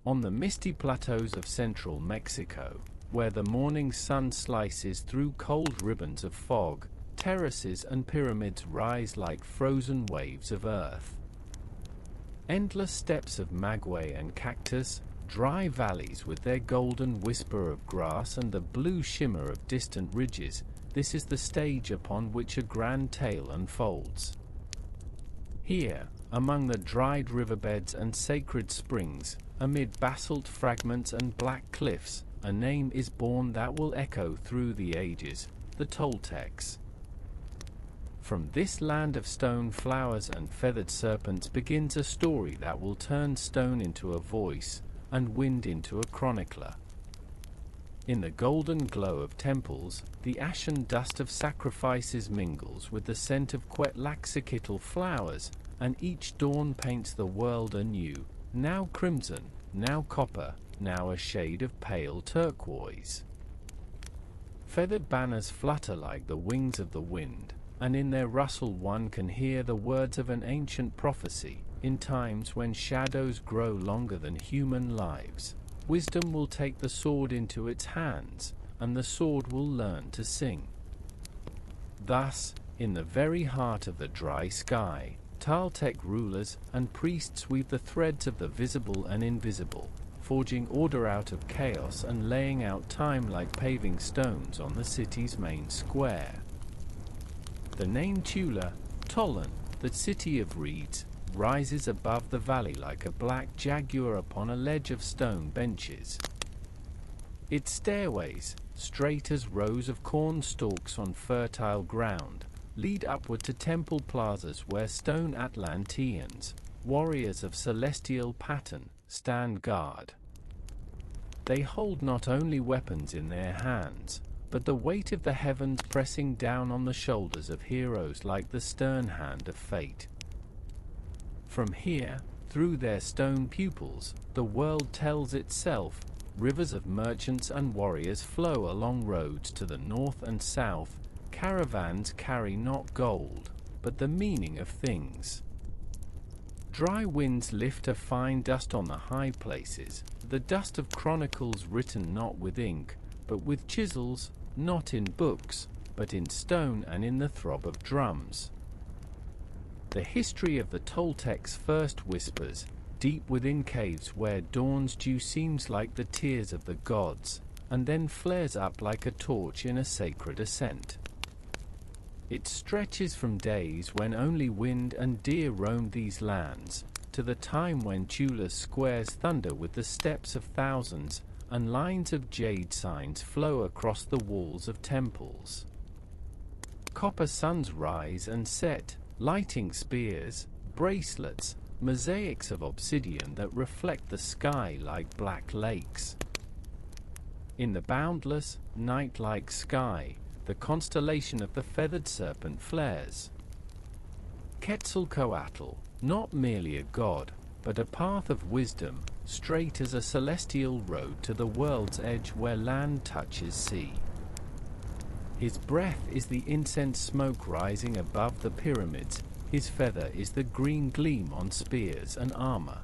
On the misty plateaus of central Mexico, where the morning sun slices through cold ribbons of fog, terraces and pyramids rise like frozen waves of earth. Endless steppes of maguey and cactus, dry valleys with their golden whisper of grass and the blue shimmer of distant ridges, this is the stage upon which a grand tale unfolds. Here, among the dried riverbeds and sacred springs, amid basalt fragments and black cliffs, a name is born that will echo through the ages, the Toltecs. From this land of stone flowers and feathered serpents begins a story that will turn stone into a voice, and wind into a chronicler. In the golden glow of temples, the ashen dust of sacrifices mingles with the scent of Quetzalcoatl flowers, and each dawn paints the world anew, now crimson, now copper, now a shade of pale turquoise. Feathered banners flutter like the wings of the wind, and in their rustle one can hear the words of an ancient prophecy. In times when shadows grow longer than human lives, wisdom will take the sword into its hands, and the sword will learn to sing. Thus, in the very heart of the dry sky, Toltec rulers and priests weave the threads of the visible and invisible, forging order out of chaos and laying out time like paving stones on the city's main square. The name Tula, Tolan, the city of reeds, rises above the valley like a black jaguar upon a ledge of stone benches. Its stairways, straight as rows of corn stalks on fertile ground, lead upward to temple plazas where stone Atlanteans, warriors of celestial pattern, stand guard. They hold not only weapons in their hands, but the weight of the heavens pressing down on the shoulders of heroes like the stern hand of fate. From here, through their stone pupils, the world tells itself. Rivers of merchants and warriors flow along roads to the north and south. Caravans carry not gold, but the meaning of things. Dry winds lift a fine dust on the high places, the dust of chronicles written not with ink, but with chisels, not in books, but in stone and in the throb of drums. The history of the Toltecs first whispers, deep within caves where dawn's dew seems like the tears of the gods, and then flares up like a torch in a sacred ascent. It stretches from days when only wind and deer roamed these lands, to the time when Tula's squares thunder with the steps of thousands, and lines of jade signs flow across the walls of temples. Copper suns rise and set, lighting spears, bracelets, mosaics of obsidian that reflect the sky like black lakes. In the boundless, night-like sky, the constellation of the feathered serpent flares. Quetzalcoatl, not merely a god, but a path of wisdom, straight as a celestial road to the world's edge where land touches sea. His breath is the incense smoke rising above the pyramids, his feather is the green gleam on spears and armor.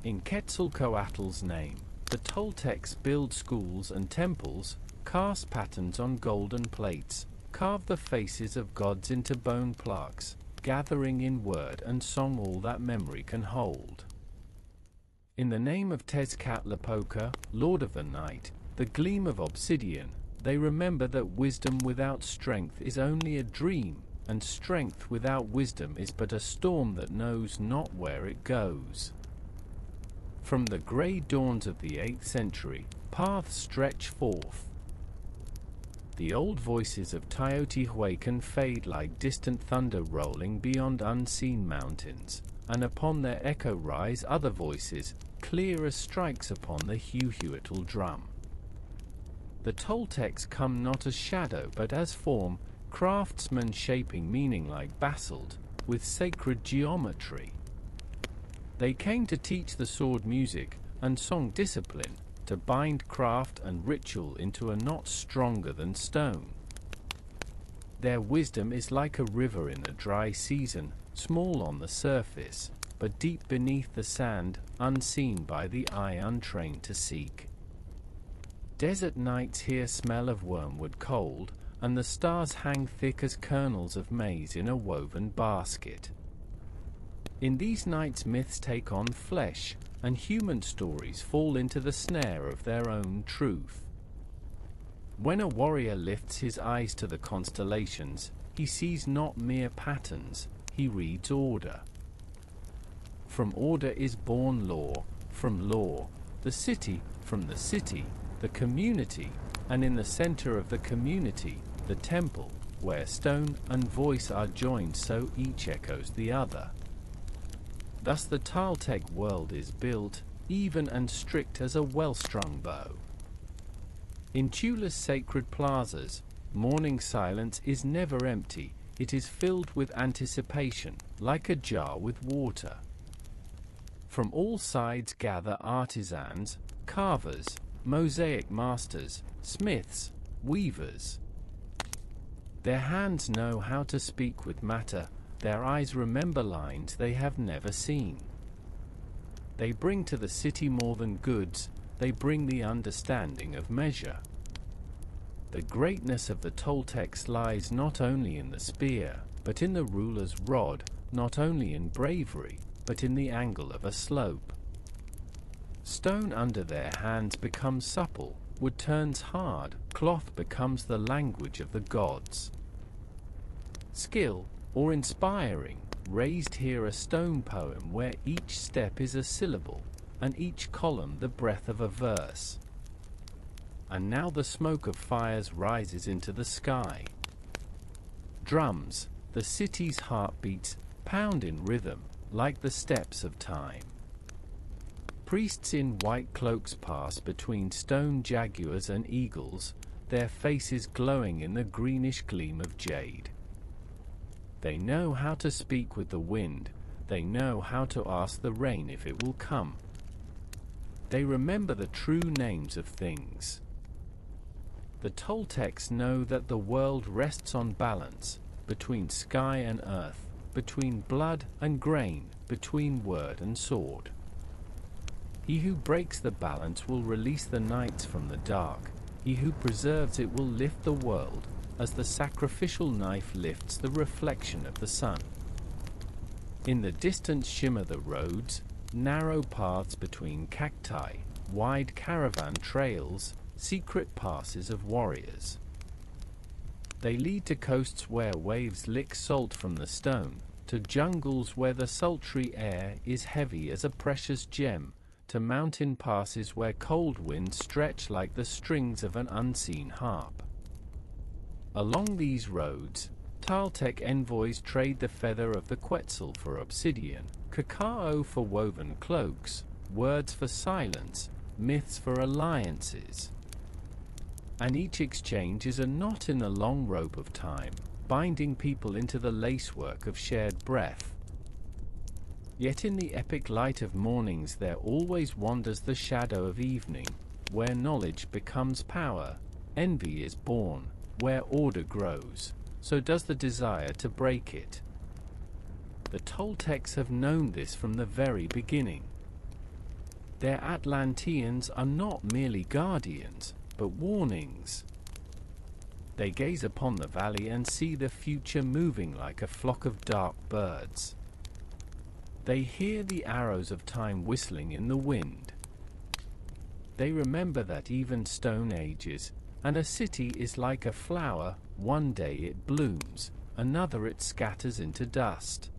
In Quetzalcoatl's name, the Toltecs build schools and temples, cast patterns on golden plates, carve the faces of gods into bone plaques, gathering in word and song all that memory can hold. In the name of Tezcatlipoca, Lord of the Night, the gleam of obsidian, they remember that wisdom without strength is only a dream, and strength without wisdom is but a storm that knows not where it goes. From the grey dawns of the 8th century, paths stretch forth. The old voices of Teotihuacan fade like distant thunder rolling beyond unseen mountains, and upon their echo rise other voices, clear as strikes upon the Huhuatl drum. The Toltecs come not as shadow but as form, craftsmen shaping meaning like basalt, with sacred geometry. They came to teach the sword music, and song discipline, to bind craft and ritual into a knot stronger than stone. Their wisdom is like a river in the dry season, small on the surface, but deep beneath the sand, unseen by the eye untrained to seek. Desert nights here smell of wormwood cold, and the stars hang thick as kernels of maize in a woven basket. In these nights myths take on flesh, and human stories fall into the snare of their own truth. When a warrior lifts his eyes to the constellations, he sees not mere patterns, he reads order. From order is born law, from law, the city, from the city, the community, and in the center of the community, the temple, where stone and voice are joined so each echoes the other. Thus the Toltec world is built, even and strict as a well-strung bow. In Tula's sacred plazas, morning silence is never empty, it is filled with anticipation, like a jar with water. From all sides gather artisans, carvers, mosaic masters, smiths, weavers. Their hands know how to speak with matter, their eyes remember lines they have never seen. They bring to the city more than goods, they bring the understanding of measure. The greatness of the Toltecs lies not only in the spear, but in the ruler's rod, not only in bravery, but in the angle of a slope. Stone under their hands becomes supple, wood turns hard, cloth becomes the language of the gods. Skill, or inspiring, raised here a stone poem where each step is a syllable, and each column the breath of a verse. And now the smoke of fires rises into the sky. Drums, the city's heartbeats, pound in rhythm, like the steps of time. Priests in white cloaks pass between stone jaguars and eagles, their faces glowing in the greenish gleam of jade. They know how to speak with the wind, they know how to ask the rain if it will come. They remember the true names of things. The Toltecs know that the world rests on balance, between sky and earth, between blood and grain, between word and sword. He who breaks the balance will release the nights from the dark, he who preserves it will lift the world, as the sacrificial knife lifts the reflection of the sun. In the distance shimmer the roads, narrow paths between cacti, wide caravan trails, secret passes of warriors. They lead to coasts where waves lick salt from the stone, to jungles where the sultry air is heavy as a precious gem, to mountain passes where cold winds stretch like the strings of an unseen harp. Along these roads, Toltec envoys trade the feather of the quetzal for obsidian, cacao for woven cloaks, words for silence, myths for alliances. And each exchange is a knot in the long rope of time, binding people into the lacework of shared breath. Yet in the epic light of mornings there always wanders the shadow of evening, where knowledge becomes power, envy is born, where order grows, so does the desire to break it. The Toltecs have known this from the very beginning. Their Atlanteans are not merely guardians, but warnings. They gaze upon the valley and see the future moving like a flock of dark birds. They hear the arrows of time whistling in the wind. They remember that even stone ages, and a city is like a flower, one day it blooms, another it scatters into dust.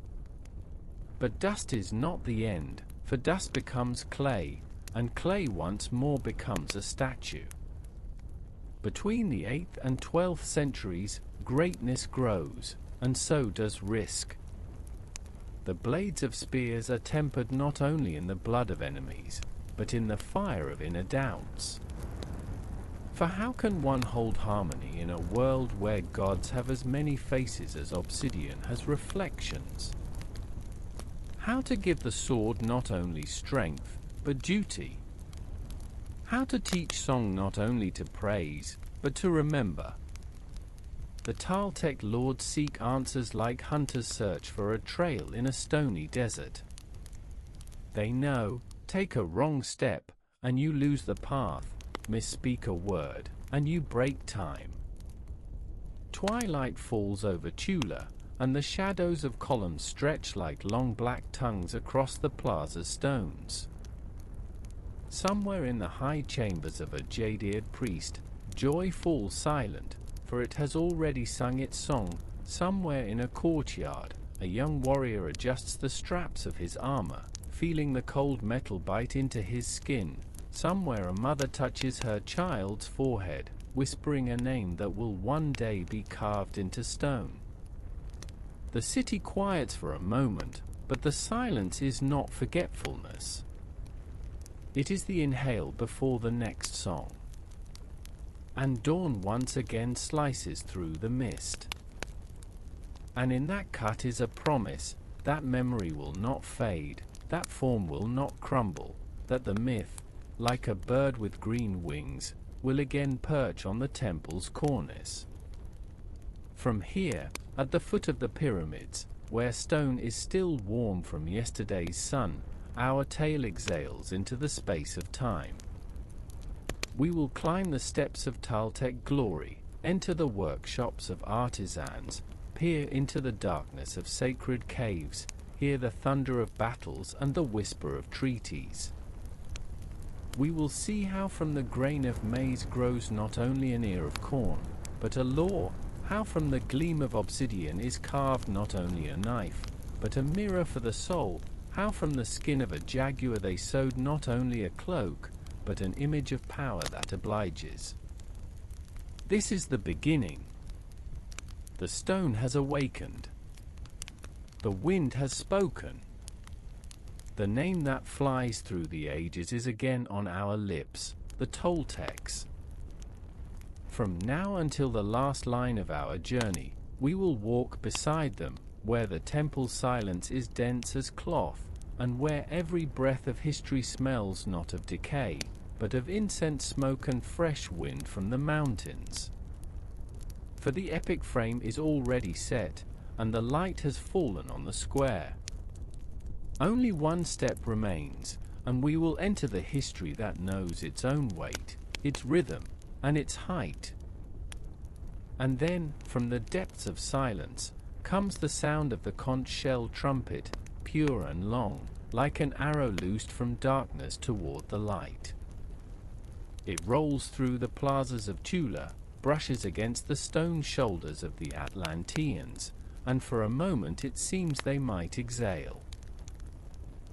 But dust is not the end, for dust becomes clay, and clay once more becomes a statue. Between the 8th and 12th centuries, greatness grows, and so does risk. The blades of spears are tempered not only in the blood of enemies, but in the fire of inner doubts. For how can one hold harmony in a world where gods have as many faces as obsidian has reflections? How to give the sword not only strength, but duty? How to teach song not only to praise, but to remember? The Toltec lords seek answers like hunters search for a trail in a stony desert. They know, take a wrong step, and you lose the path, misspeak a word, and you break time. Twilight falls over Tula, and the shadows of columns stretch like long black tongues across the plaza's stones. Somewhere in the high chambers of a jade-eared priest, joy falls silent, for it has already sung its song. Somewhere in a courtyard, a young warrior adjusts the straps of his armor, feeling the cold metal bite into his skin. Somewhere a mother touches her child's forehead, whispering a name that will one day be carved into stone. The city quiets for a moment, but the silence is not forgetfulness. It is the inhale before the next song. And dawn once again slices through the mist. And in that cut is a promise, that memory will not fade, that form will not crumble, that the myth, like a bird with green wings, will again perch on the temple's cornice. From here, at the foot of the pyramids, where stone is still warm from yesterday's sun, our tale exhales into the space of time. We will climb the steps of Toltec glory, enter the workshops of artisans, peer into the darkness of sacred caves, hear the thunder of battles and the whisper of treaties. We will see how from the grain of maize grows not only an ear of corn, but a law, how from the gleam of obsidian is carved not only a knife, but a mirror for the soul, how from the skin of a jaguar they sewed not only a cloak, but an image of power that obliges. This is the beginning. The stone has awakened. The wind has spoken. The name that flies through the ages is again on our lips, the Toltecs. From now until the last line of our journey, we will walk beside them, where the temple's silence is dense as cloth, and where every breath of history smells not of decay, but of incense smoke and fresh wind from the mountains. For the epic frame is already set, and the light has fallen on the square. Only one step remains, and we will enter the history that knows its own weight, its rhythm, and its height. And then, from the depths of silence, comes the sound of the conch shell trumpet, pure and long, like an arrow loosed from darkness toward the light. It rolls through the plazas of Tula, brushes against the stone shoulders of the Atlanteans, and for a moment it seems they might exhale.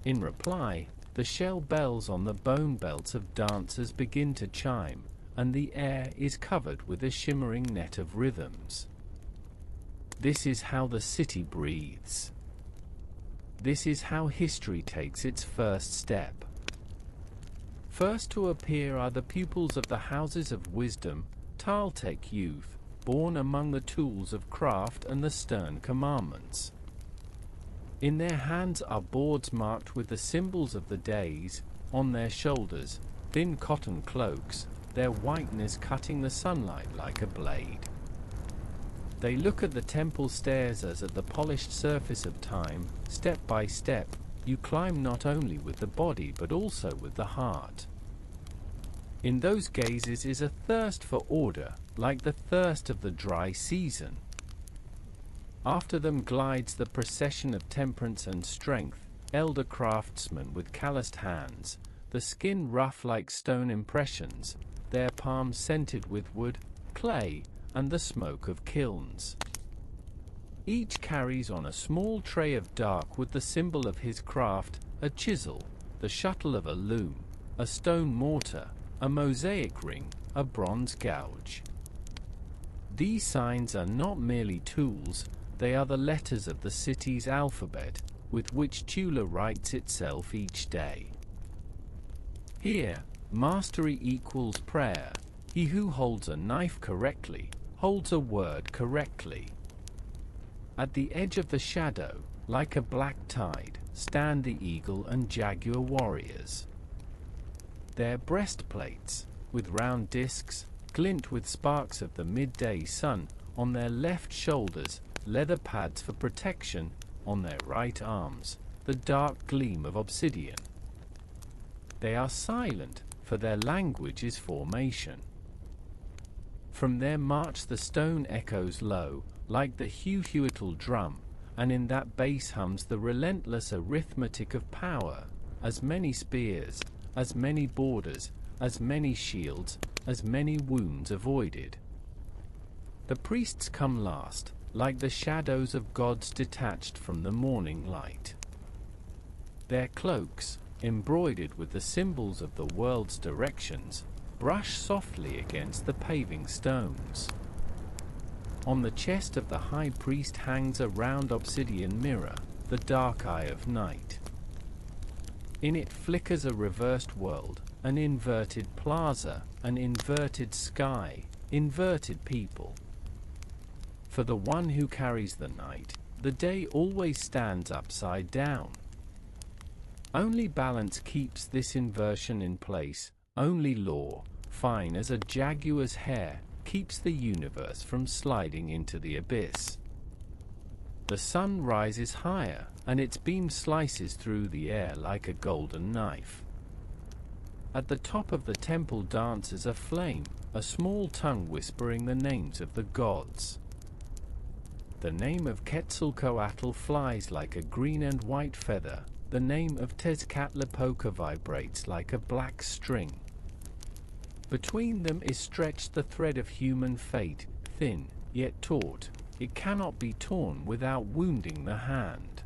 In reply, the shell bells on the bone belts of dancers begin to chime, and the air is covered with a shimmering net of rhythms. This is how the city breathes. This is how history takes its first step. First to appear are the pupils of the houses of wisdom, Toltec youth, born among the tools of craft and the stern commandments. In their hands are boards marked with the symbols of the days, on their shoulders, thin cotton cloaks, their whiteness cutting the sunlight like a blade. They look at the temple stairs as at the polished surface of time, step by step, you climb not only with the body but also with the heart. In those gazes is a thirst for order, like the thirst of the dry season. After them glides the procession of temperance and strength, elder craftsmen with calloused hands, the skin rough like stone impressions, their palms scented with wood, clay, and the smoke of kilns. Each carries on a small tray of dark wood the symbol of his craft, a chisel, the shuttle of a loom, a stone mortar, a mosaic ring, a bronze gouge. These signs are not merely tools, they are the letters of the city's alphabet, with which Tula writes itself each day. Here, mastery equals prayer. He who holds a knife correctly, holds a word correctly. At the edge of the shadow, like a black tide, stand the eagle and jaguar warriors. Their breastplates, with round discs, glint with sparks of the midday sun, on their left shoulders, leather pads for protection, on their right arms, the dark gleam of obsidian. They are silent, for their language is formation. From their march the stone echoes low, like the hew-hewital drum, and in that bass hums the relentless arithmetic of power, as many spears, as many borders, as many shields, as many wounds avoided. The priests come last, like the shadows of gods detached from the morning light. Their cloaks, embroidered with the symbols of the world's directions, brush softly against the paving stones. On the chest of the high priest hangs a round obsidian mirror, the dark eye of night. In it flickers a reversed world, an inverted plaza, an inverted sky, inverted people. For the one who carries the night, the day always stands upside down. Only balance keeps this inversion in place, only law, fine as a jaguar's hair, keeps the universe from sliding into the abyss. The sun rises higher, and its beam slices through the air like a golden knife. At the top of the temple dances a flame, a small tongue whispering the names of the gods. The name of Quetzalcoatl flies like a green and white feather. The name of Tezcatlipoca vibrates like a black string. Between them is stretched the thread of human fate, thin, yet taut. It cannot be torn without wounding the hand.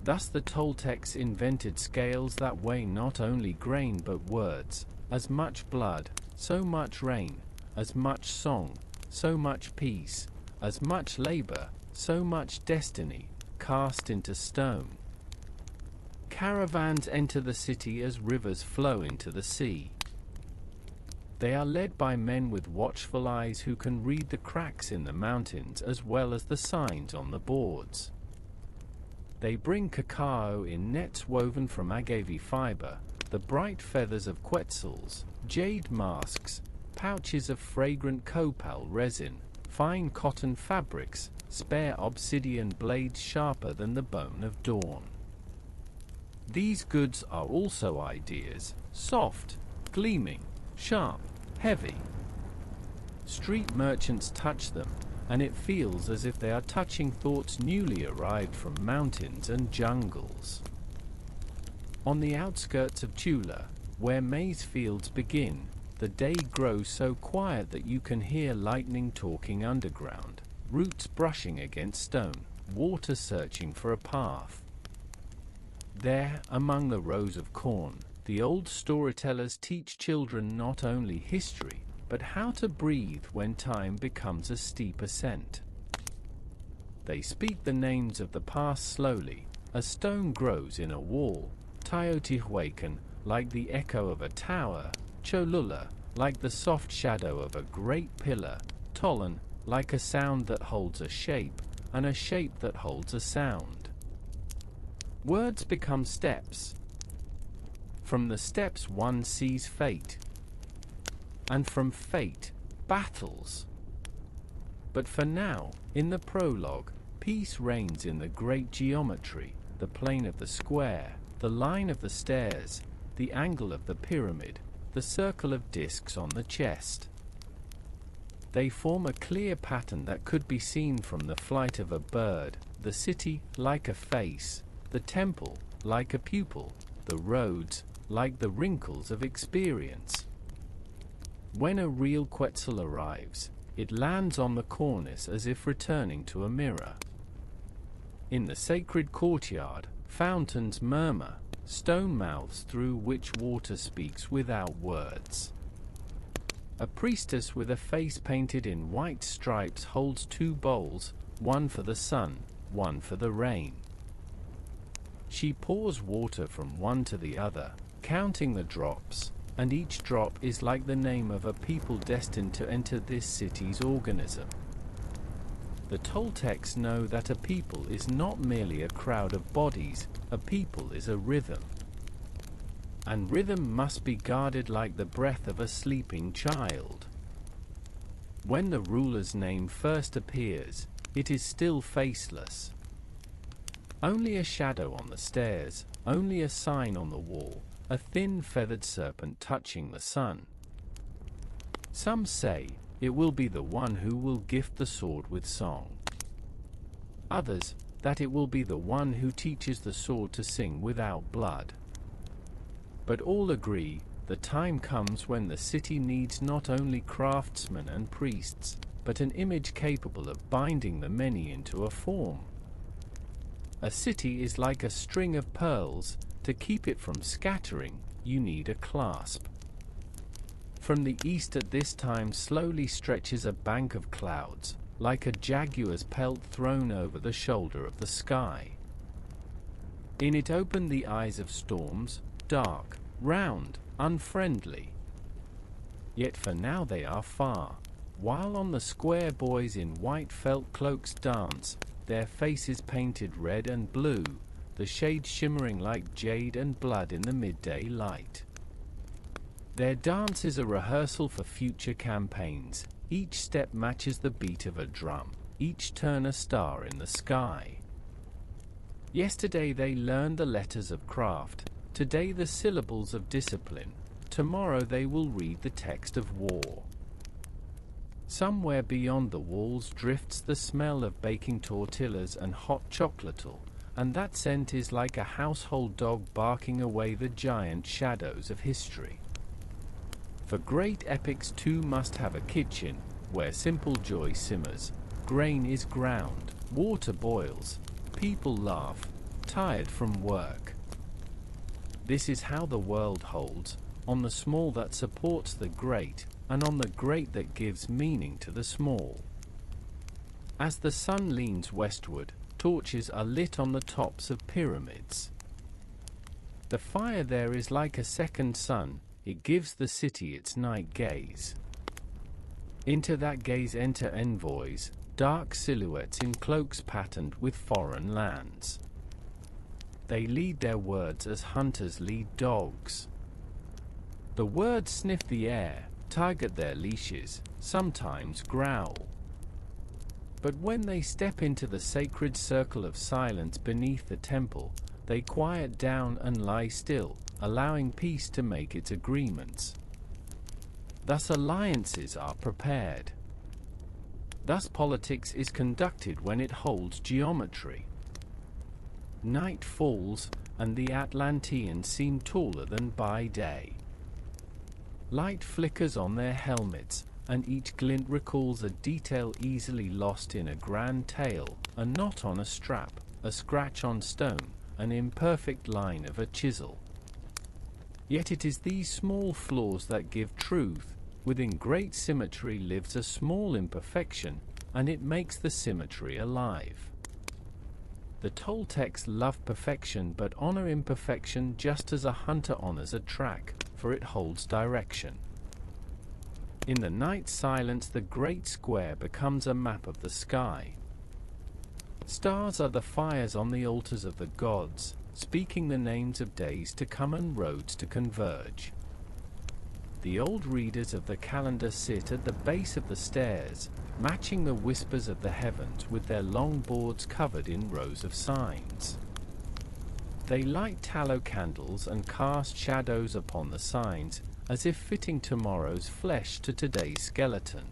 Thus the Toltecs invented scales that weigh not only grain but words, as much blood, so much rain, as much song, so much peace, as much labor, so much destiny, cast into stone. Caravans enter the city as rivers flow into the sea. They are led by men with watchful eyes who can read the cracks in the mountains as well as the signs on the boards. They bring cacao in nets woven from agave fiber, the bright feathers of quetzals, jade masks, pouches of fragrant copal resin, fine cotton fabrics, spare obsidian blades sharper than the bone of dawn. These goods are also ideas, soft, gleaming, sharp, heavy. Street merchants touch them, and it feels as if they are touching thoughts newly arrived from mountains and jungles. On the outskirts of Tula, where maize fields begin, the day grows so quiet that you can hear lightning talking underground, roots brushing against stone, water searching for a path. There, among the rows of corn, the old storytellers teach children not only history, but how to breathe when time becomes a steep ascent. They speak the names of the past slowly. A stone grows in a wall, Teotihuacan, like the echo of a tower, Cholula, like the soft shadow of a great pillar, Tolan, like a sound that holds a shape, and a shape that holds a sound. Words become steps. From the steps one sees fate, and from fate, battles. But for now, in the prologue, peace reigns in the great geometry, the plane of the square, the line of the stairs, the angle of the pyramid, the circle of discs on the chest. They form a clear pattern that could be seen from the flight of a bird, the city like a face, the temple like a pupil, the roads like the wrinkles of experience. When a real Quetzal arrives, it lands on the cornice as if returning to a mirror. In the sacred courtyard, fountains murmur, stone mouths through which water speaks without words. A priestess with a face painted in white stripes holds two bowls, one for the sun, one for the rain. She pours water from one to the other, counting the drops, and each drop is like the name of a people destined to enter this city's organism. The Toltecs know that a people is not merely a crowd of bodies, a people is a rhythm. And rhythm must be guarded like the breath of a sleeping child. When the ruler's name first appears, it is still faceless. Only a shadow on the stairs, only a sign on the wall, a thin feathered serpent touching the sun. Some say it will be the one who will gift the sword with song. Others, that it will be the one who teaches the sword to sing without blood. But all agree, the time comes when the city needs not only craftsmen and priests, but an image capable of binding the many into a form. A city is like a string of pearls. To keep it from scattering, you need a clasp. From the east at this time slowly stretches a bank of clouds, like a jaguar's pelt thrown over the shoulder of the sky. In it open the eyes of storms, dark, round, unfriendly. Yet for now they are far, while on the square boys in white felt cloaks dance, their faces painted red and blue, the shade shimmering like jade and blood in the midday light. Their dance is a rehearsal for future campaigns. Each step matches the beat of a drum, each turn a star in the sky. Yesterday they learned the letters of craft, today the syllables of discipline, tomorrow they will read the text of war. Somewhere beyond the walls drifts the smell of baking tortillas and hot chocolatl, and that scent is like a household dog barking away the giant shadows of history. For great epics too must have a kitchen, where simple joy simmers, grain is ground, water boils, people laugh, tired from work. This is how the world holds, on the small that supports the great, and on the great that gives meaning to the small. As the sun leans westward, torches are lit on the tops of pyramids. The fire there is like a second sun, it gives the city its night gaze. Into that gaze enter envoys, dark silhouettes in cloaks patterned with foreign lands. They lead their words as hunters lead dogs. The words sniff the air, tug at their leashes, sometimes growl. But when they step into the sacred circle of silence beneath the temple, they quiet down and lie still, allowing peace to make its agreements. Thus alliances are prepared. Thus politics is conducted when it holds geometry. Night falls, and the Atlanteans seem taller than by day. Light flickers on their helmets, and each glint recalls a detail easily lost in a grand tale, a knot on a strap, a scratch on stone, an imperfect line of a chisel. Yet it is these small flaws that give truth. Within great symmetry lives a small imperfection, and it makes the symmetry alive. The Toltecs love perfection but honor imperfection just as a hunter honors a track, for it holds direction. In the night silence the great square becomes a map of the sky. Stars are the fires on the altars of the gods, speaking the names of days to come and roads to converge. The old readers of the calendar sit at the base of the stairs, matching the whispers of the heavens with their long boards covered in rows of signs. They light tallow candles and cast shadows upon the signs, as if fitting tomorrow's flesh to today's skeleton.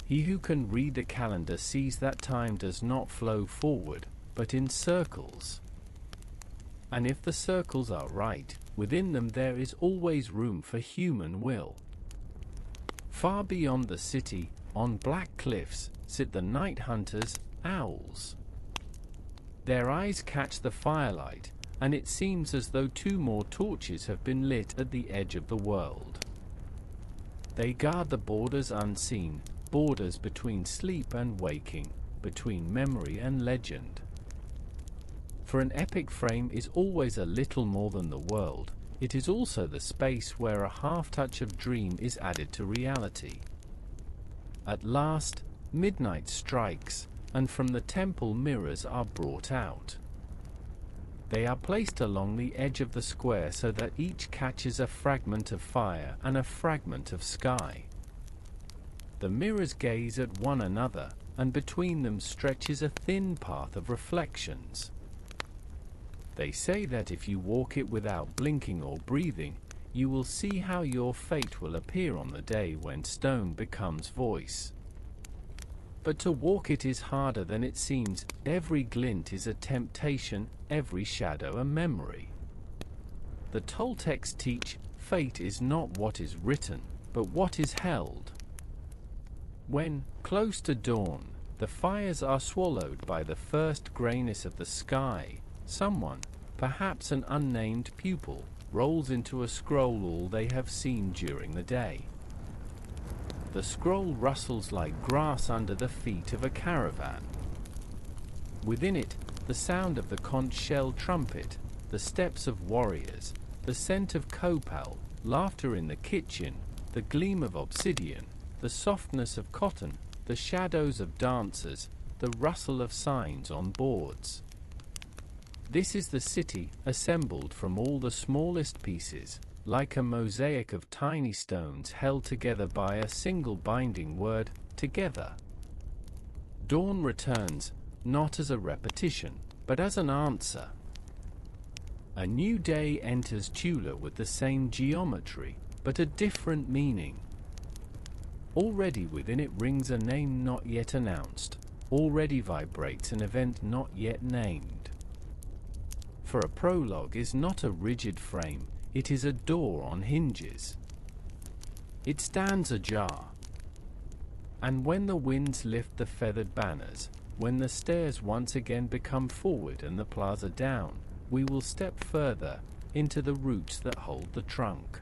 He who can read the calendar sees that time does not flow forward, but in circles. And if the circles are right, within them there is always room for human will. Far beyond the city, on black cliffs, sit the night hunters, owls. Their eyes catch the firelight, and it seems as though 2 more torches have been lit at the edge of the world. They guard the borders unseen, borders between sleep and waking, between memory and legend. For an epic frame is always a little more than the world, it is also the space where a half-touch of dream is added to reality. At last, midnight strikes, and from the temple mirrors are brought out. They are placed along the edge of the square so that each catches a fragment of fire and a fragment of sky. The mirrors gaze at one another, and between them stretches a thin path of reflections. They say that if you walk it without blinking or breathing, you will see how your fate will appear on the day when stone becomes voice. But to walk it is harder than it seems. Every glint is a temptation, every shadow a memory. The Toltecs teach, fate is not what is written, but what is held. When, close to dawn, the fires are swallowed by the first grayness of the sky, someone, perhaps an unnamed pupil, rolls into a scroll all they have seen during the day. The scroll rustles like grass under the feet of a caravan. Within it, the sound of the conch shell trumpet, the steps of warriors, the scent of copal, laughter in the kitchen, the gleam of obsidian, the softness of cotton, the shadows of dancers, the rustle of signs on boards. This is the city, assembled from all the smallest pieces, like a mosaic of tiny stones held together by a single binding word, together. Dawn returns, not as a repetition, but as an answer. A new day enters Tula with the same geometry, but a different meaning. Already within it rings a name not yet announced, already vibrates an event not yet named. For a prologue is not a rigid frame, it is a door on hinges. It stands ajar. And when the winds lift the feathered banners, when the stairs once again become forward and the plaza down, we will step further into the roots that hold the trunk.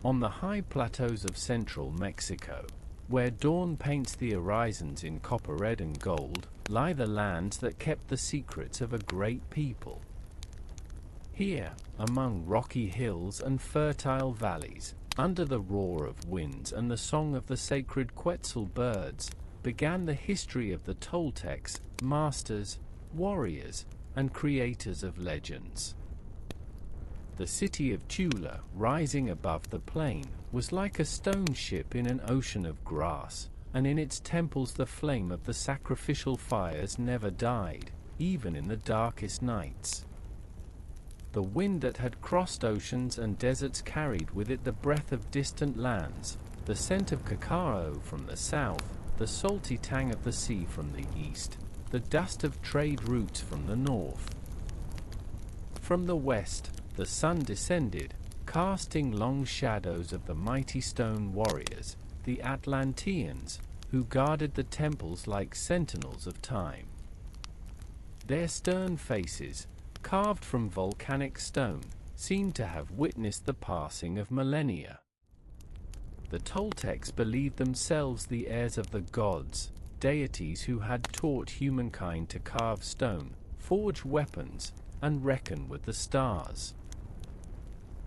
On the high plateaus of central Mexico, where dawn paints the horizons in copper red and gold, lie the lands that kept the secrets of a great people. Here, among rocky hills and fertile valleys, under the roar of winds and the song of the sacred Quetzal birds, began the history of the Toltecs, masters, warriors, and creators of legends. The city of Tula, rising above the plain, was like a stone ship in an ocean of grass, and in its temples the flame of the sacrificial fires never died, even in the darkest nights. The wind that had crossed oceans and deserts carried with it the breath of distant lands, the scent of cacao from the south, the salty tang of the sea from the east, the dust of trade routes from the north. From the west, the sun descended, casting long shadows of the mighty stone warriors, the Atlanteans, who guarded the temples like sentinels of time. Their stern faces, carved from volcanic stone, seemed to have witnessed the passing of millennia. The Toltecs believed themselves the heirs of the gods, deities who had taught humankind to carve stone, forge weapons, and reckon with the stars.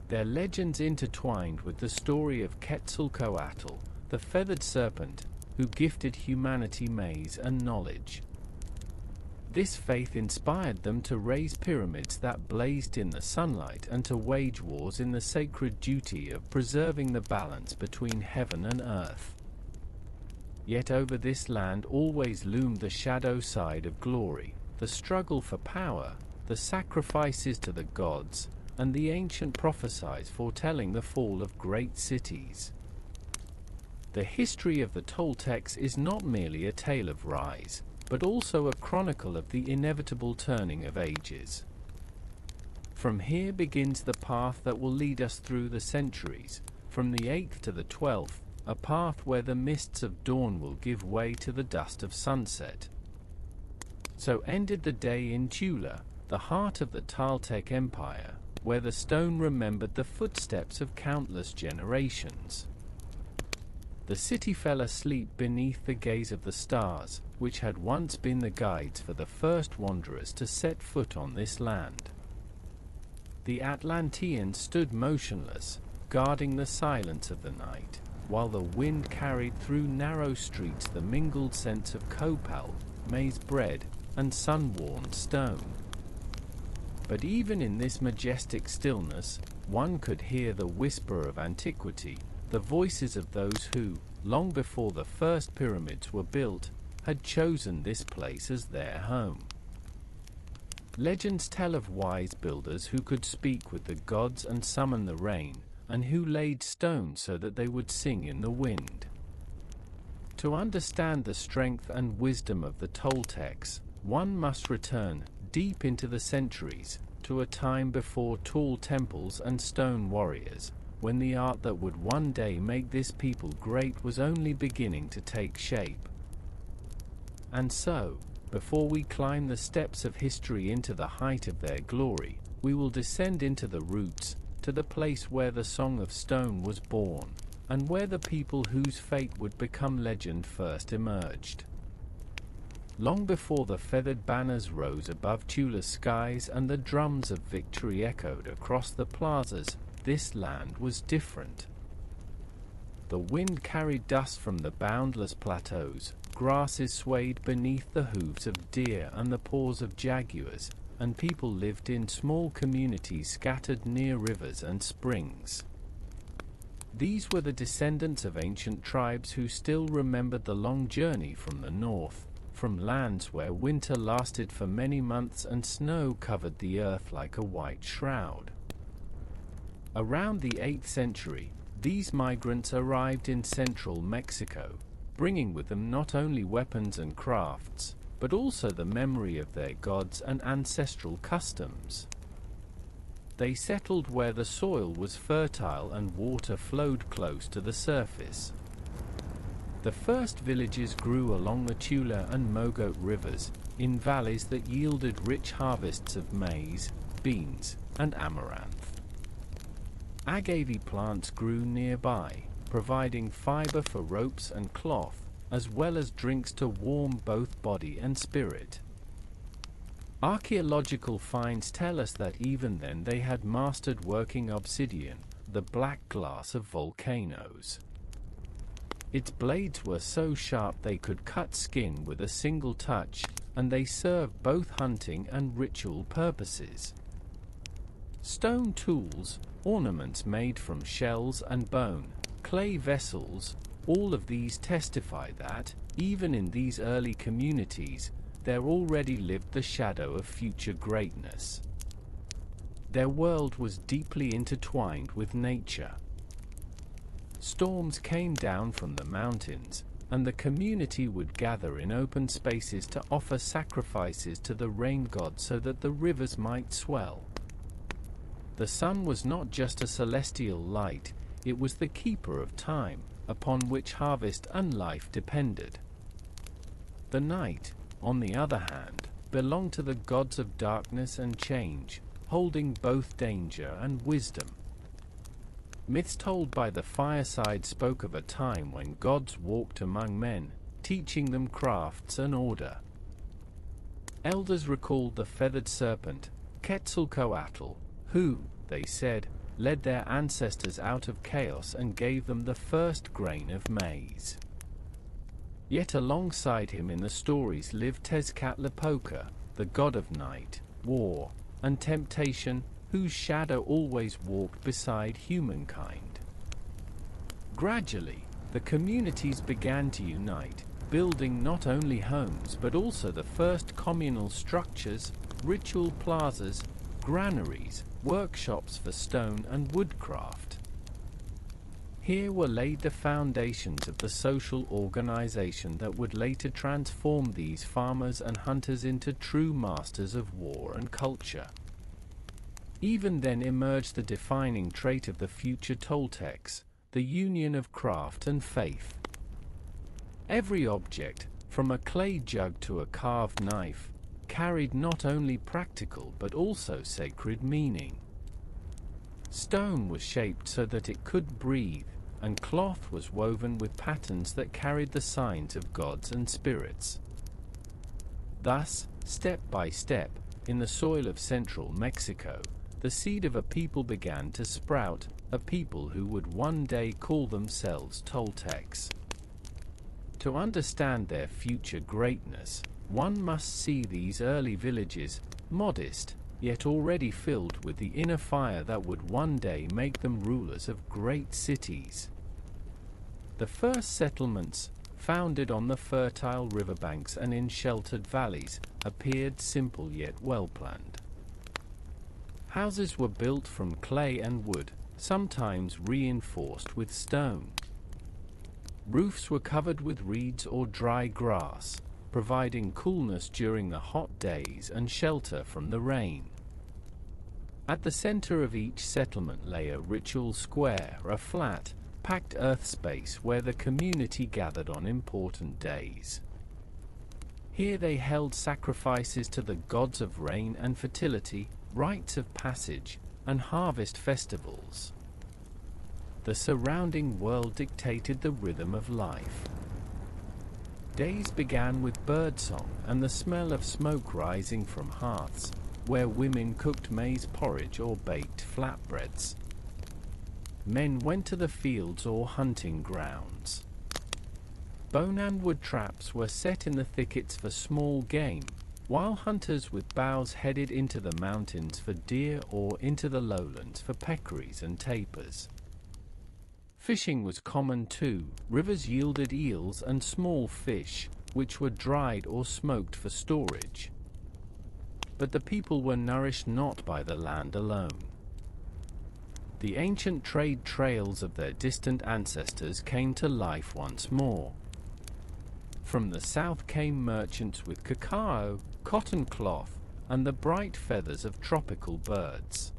Their legends intertwined with the story of Quetzalcoatl, the feathered serpent, who gifted humanity maize and knowledge. This faith inspired them to raise pyramids that blazed in the sunlight and to wage wars in the sacred duty of preserving the balance between heaven and earth. Yet over this land always loomed the shadow side of glory, the struggle for power, the sacrifices to the gods, and the ancient prophecies foretelling the fall of great cities. The history of the Toltecs is not merely a tale of rise, but also a chronicle of the inevitable turning of ages. From here begins the path that will lead us through the centuries, from the 8th to the 12th, a path where the mists of dawn will give way to the dust of sunset. So ended the day in Tula, the heart of the Toltec Empire, where the stone remembered the footsteps of countless generations. The city fell asleep beneath the gaze of the stars, which had once been the guides for the first wanderers to set foot on this land. The Atlanteans stood motionless, guarding the silence of the night, while the wind carried through narrow streets the mingled scents of copal, maize bread, and sun-warmed stone. But even in this majestic stillness, one could hear the whisper of antiquity, the voices of those who, long before the first pyramids were built, had chosen this place as their home. Legends tell of wise builders who could speak with the gods and summon the rain, and who laid stones so that they would sing in the wind. To understand the strength and wisdom of the Toltecs, one must return deep into the centuries, to a time before tall temples and stone warriors, when the art that would one day make this people great was only beginning to take shape. And so, before we climb the steps of history into the height of their glory, we will descend into the roots, to the place where the Song of Stone was born, and where the people whose fate would become legend first emerged. Long before the feathered banners rose above Tula's skies and the drums of victory echoed across the plazas, this land was different. The wind carried dust from the boundless plateaus, grasses swayed beneath the hooves of deer and the paws of jaguars, and people lived in small communities scattered near rivers and springs. These were the descendants of ancient tribes who still remembered the long journey from the north, from lands where winter lasted for many months and snow covered the earth like a white shroud. Around the 8th century, these migrants arrived in central Mexico, bringing with them not only weapons and crafts, but also the memory of their gods and ancestral customs. They settled where the soil was fertile and water flowed close to the surface. The first villages grew along the Tula and Mogote rivers, in valleys that yielded rich harvests of maize, beans, and amaranth. Agave plants grew nearby, providing fiber for ropes and cloth, as well as drinks to warm both body and spirit. Archaeological finds tell us that even then they had mastered working obsidian, the black glass of volcanoes. Its blades were so sharp they could cut skin with a single touch, and they served both hunting and ritual purposes. Stone tools, ornaments made from shells and bone, clay vessels, all of these testify that, even in these early communities, there already lived the shadow of future greatness. Their world was deeply intertwined with nature. Storms came down from the mountains, and the community would gather in open spaces to offer sacrifices to the rain god so that the rivers might swell. The sun was not just a celestial light, it was the keeper of time, upon which harvest and life depended. The night, on the other hand, belonged to the gods of darkness and change, holding both danger and wisdom. Myths told by the fireside spoke of a time when gods walked among men, teaching them crafts and order. Elders recalled the feathered serpent, Quetzalcoatl, who, they said, led their ancestors out of chaos and gave them the first grain of maize. Yet alongside him in the stories lived Tezcatlipoca, the god of night, war, and temptation, whose shadow always walked beside humankind. Gradually, the communities began to unite, building not only homes but also the first communal structures, ritual plazas, granaries, workshops for stone and woodcraft. Here were laid the foundations of the social organization that would later transform these farmers and hunters into true masters of war and culture. Even then emerged the defining trait of the future Toltecs, the union of craft and faith. Every object, from a clay jug to a carved knife, carried not only practical but also sacred meaning. Stone was shaped so that it could breathe, and cloth was woven with patterns that carried the signs of gods and spirits. Thus, step by step, in the soil of central Mexico, the seed of a people began to sprout, a people who would one day call themselves Toltecs. To understand their future greatness, one must see these early villages, modest, yet already filled with the inner fire that would one day make them rulers of great cities. The first settlements, founded on the fertile riverbanks and in sheltered valleys, appeared simple yet well-planned. Houses were built from clay and wood, sometimes reinforced with stone. Roofs were covered with reeds or dry grass, providing coolness during the hot days and shelter from the rain. At the center of each settlement lay a ritual square, a flat, packed earth space where the community gathered on important days. Here they held sacrifices to the gods of rain and fertility, rites of passage, and harvest festivals. The surrounding world dictated the rhythm of life. Days began with birdsong and the smell of smoke rising from hearths, where women cooked maize porridge or baked flatbreads. Men went to the fields or hunting grounds. Bone and wood traps were set in the thickets for small game, while hunters with bows headed into the mountains for deer or into the lowlands for peccaries and tapirs. Fishing was common too. Rivers yielded eels and small fish, which were dried or smoked for storage. But the people were nourished not by the land alone. The ancient trade trails of their distant ancestors came to life once more. From the south came merchants with cacao, cotton cloth, and the bright feathers of tropical birds.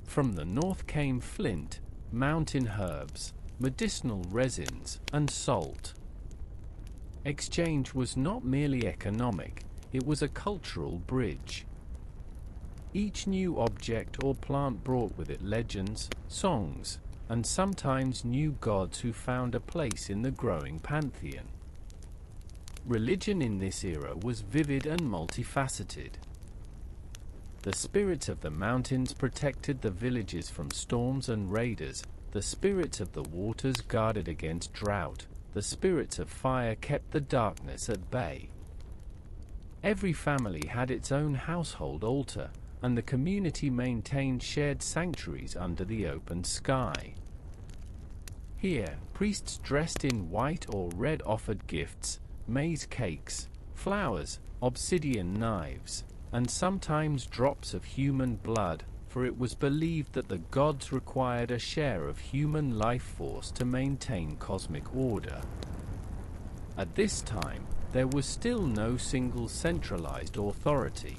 From the north came flint, mountain herbs, medicinal resins, and salt. Exchange was not merely economic, it was a cultural bridge. Each new object or plant brought with it legends, songs, and sometimes new gods who found a place in the growing pantheon. Religion in this era was vivid and multifaceted. The spirits of the mountains protected the villages from storms and raiders, the spirits of the waters guarded against drought, the spirits of fire kept the darkness at bay. Every family had its own household altar, and the community maintained shared sanctuaries under the open sky. Here, priests dressed in white or red offered gifts, maize cakes, flowers, obsidian knives, and sometimes drops of human blood, for it was believed that the gods required a share of human life force to maintain cosmic order. At this time, there was still no single centralized authority.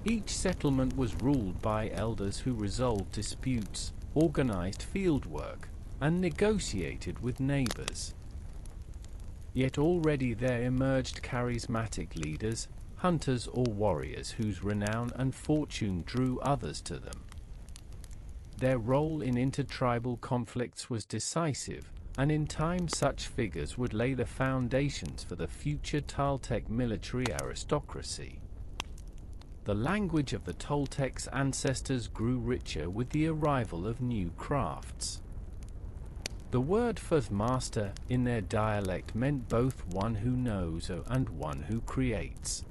Each settlement was ruled by elders who resolved disputes, organized fieldwork, and negotiated with neighbors. Yet already there emerged charismatic leaders, hunters or warriors whose renown and fortune drew others to them. Their role in intertribal conflicts was decisive, and in time such figures would lay the foundations for the future Toltec military aristocracy. The language of the Toltecs' ancestors grew richer with the arrival of new crafts. The word for master in their dialect meant both one who knows and one who creates.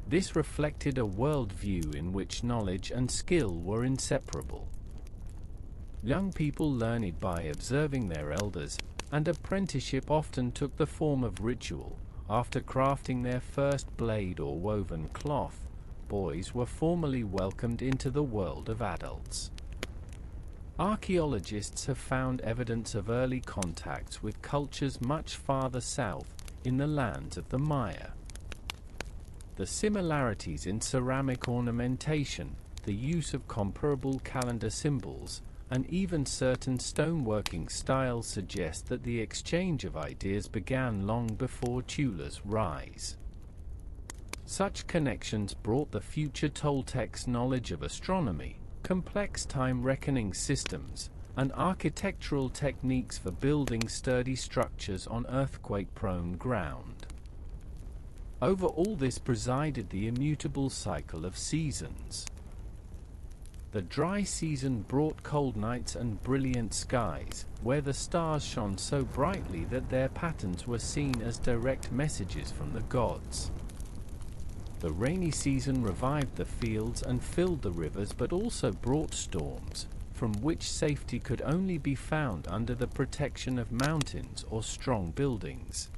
This reflected a worldview in which knowledge and skill were inseparable. Young people learned by observing their elders, and apprenticeship often took the form of ritual. After crafting their first blade or woven cloth, boys were formally welcomed into the world of adults. Archaeologists have found evidence of early contacts with cultures much farther south, in the lands of the Maya. The similarities in ceramic ornamentation, the use of comparable calendar symbols, and even certain stoneworking styles suggest that the exchange of ideas began long before Tula's rise. Such connections brought the future Toltecs knowledge of astronomy, complex time-reckoning systems, and architectural techniques for building sturdy structures on earthquake-prone ground. Over all this presided the immutable cycle of seasons. The dry season brought cold nights and brilliant skies, where the stars shone so brightly that their patterns were seen as direct messages from the gods. The rainy season revived the fields and filled the rivers, but also brought storms, from which safety could only be found under the protection of mountains or strong buildings.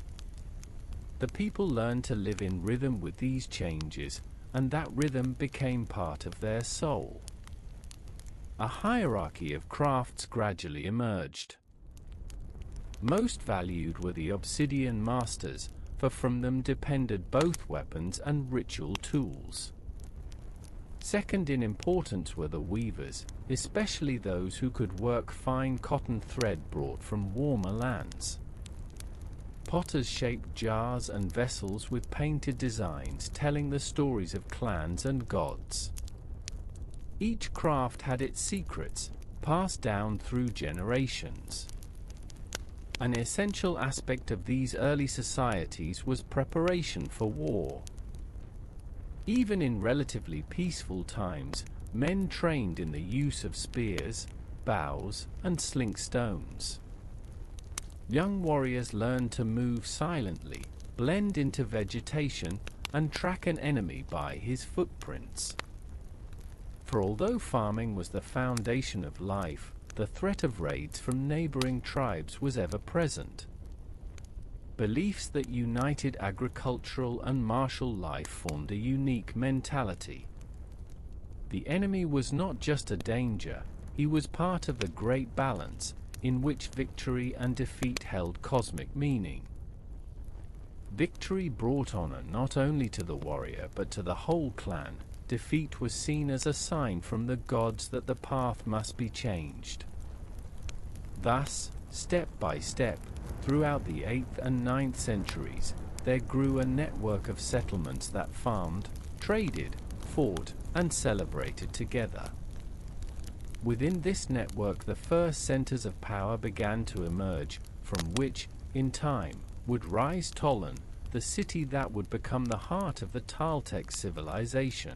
The people learned to live in rhythm with these changes, and that rhythm became part of their soul. A hierarchy of crafts gradually emerged. Most valued were the obsidian masters, for from them depended both weapons and ritual tools. Second in importance were the weavers, especially those who could work fine cotton thread brought from warmer lands. Potters shaped jars and vessels with painted designs telling the stories of clans and gods. Each craft had its secrets, passed down through generations. An essential aspect of these early societies was preparation for war. Even in relatively peaceful times, men trained in the use of spears, bows, and sling stones. Young warriors learned to move silently, blend into vegetation, and track an enemy by his footprints. For although farming was the foundation of life, the threat of raids from neighboring tribes was ever present. Beliefs that united agricultural and martial life formed a unique mentality. The enemy was not just a danger, he was part of the great balance, in which victory and defeat held cosmic meaning. Victory brought honor not only to the warrior but to the whole clan. Defeat was seen as a sign from the gods that the path must be changed. Thus, step by step, throughout the 8th and 9th centuries, there grew a network of settlements that farmed, traded, fought, and celebrated together. Within this network, the first centers of power began to emerge, from which, in time, would rise Tolan, the city that would become the heart of the Toltecs civilization.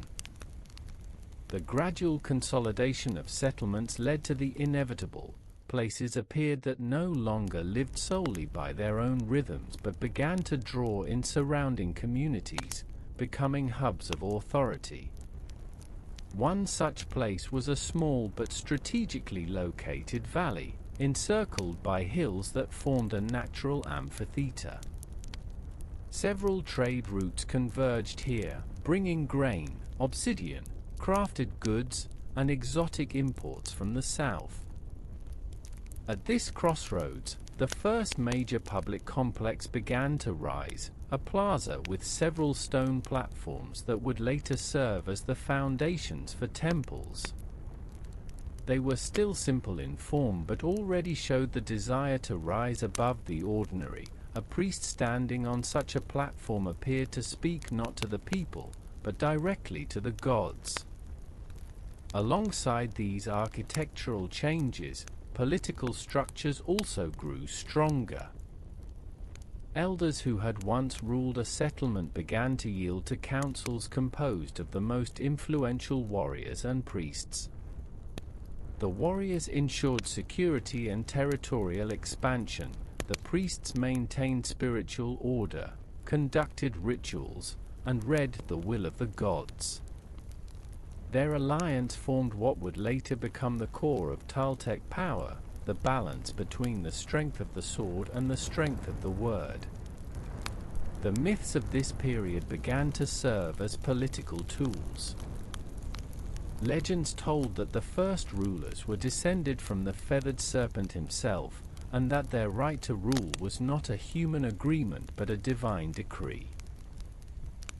The gradual consolidation of settlements led to the inevitable. Places appeared that no longer lived solely by their own rhythms but began to draw in surrounding communities, becoming hubs of authority. One such place was a small but strategically located valley, encircled by hills that formed a natural amphitheater. Several trade routes converged here, bringing grain, obsidian, crafted goods, and exotic imports from the south. At this crossroads, the first major public complex began to rise, a plaza with several stone platforms that would later serve as the foundations for temples. They were still simple in form but already showed the desire to rise above the ordinary. A priest standing on such a platform appeared to speak not to the people, but directly to the gods. Alongside these architectural changes, political structures also grew stronger. Elders who had once ruled a settlement began to yield to councils composed of the most influential warriors and priests. The warriors ensured security and territorial expansion. The priests maintained spiritual order, conducted rituals, and read the will of the gods. Their alliance formed what would later become the core of Toltec power, the balance between the strength of the sword and the strength of the word. The myths of this period began to serve as political tools. Legends told that the first rulers were descended from the feathered serpent himself, and that their right to rule was not a human agreement but a divine decree.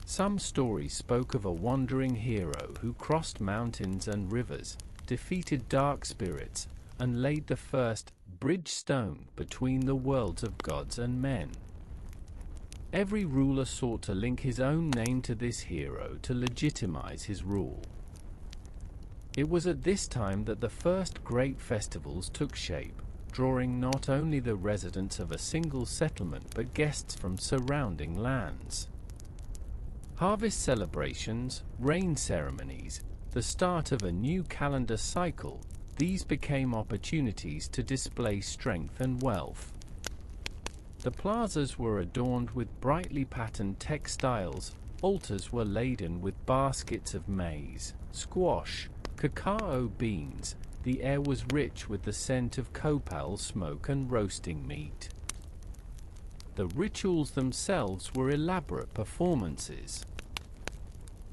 Some stories spoke of a wandering hero who crossed mountains and rivers, defeated dark spirits, and laid the first bridge stone between the worlds of gods and men. Every ruler sought to link his own name to this hero to legitimize his rule. It was at this time that the first great festivals took shape, drawing not only the residents of a single settlement but guests from surrounding lands. Harvest celebrations, rain ceremonies, the start of a new calendar cycle, these became opportunities to display strength and wealth. The plazas were adorned with brightly patterned textiles, altars were laden with baskets of maize, squash, cacao beans, the air was rich with the scent of copal smoke and roasting meat. The rituals themselves were elaborate performances.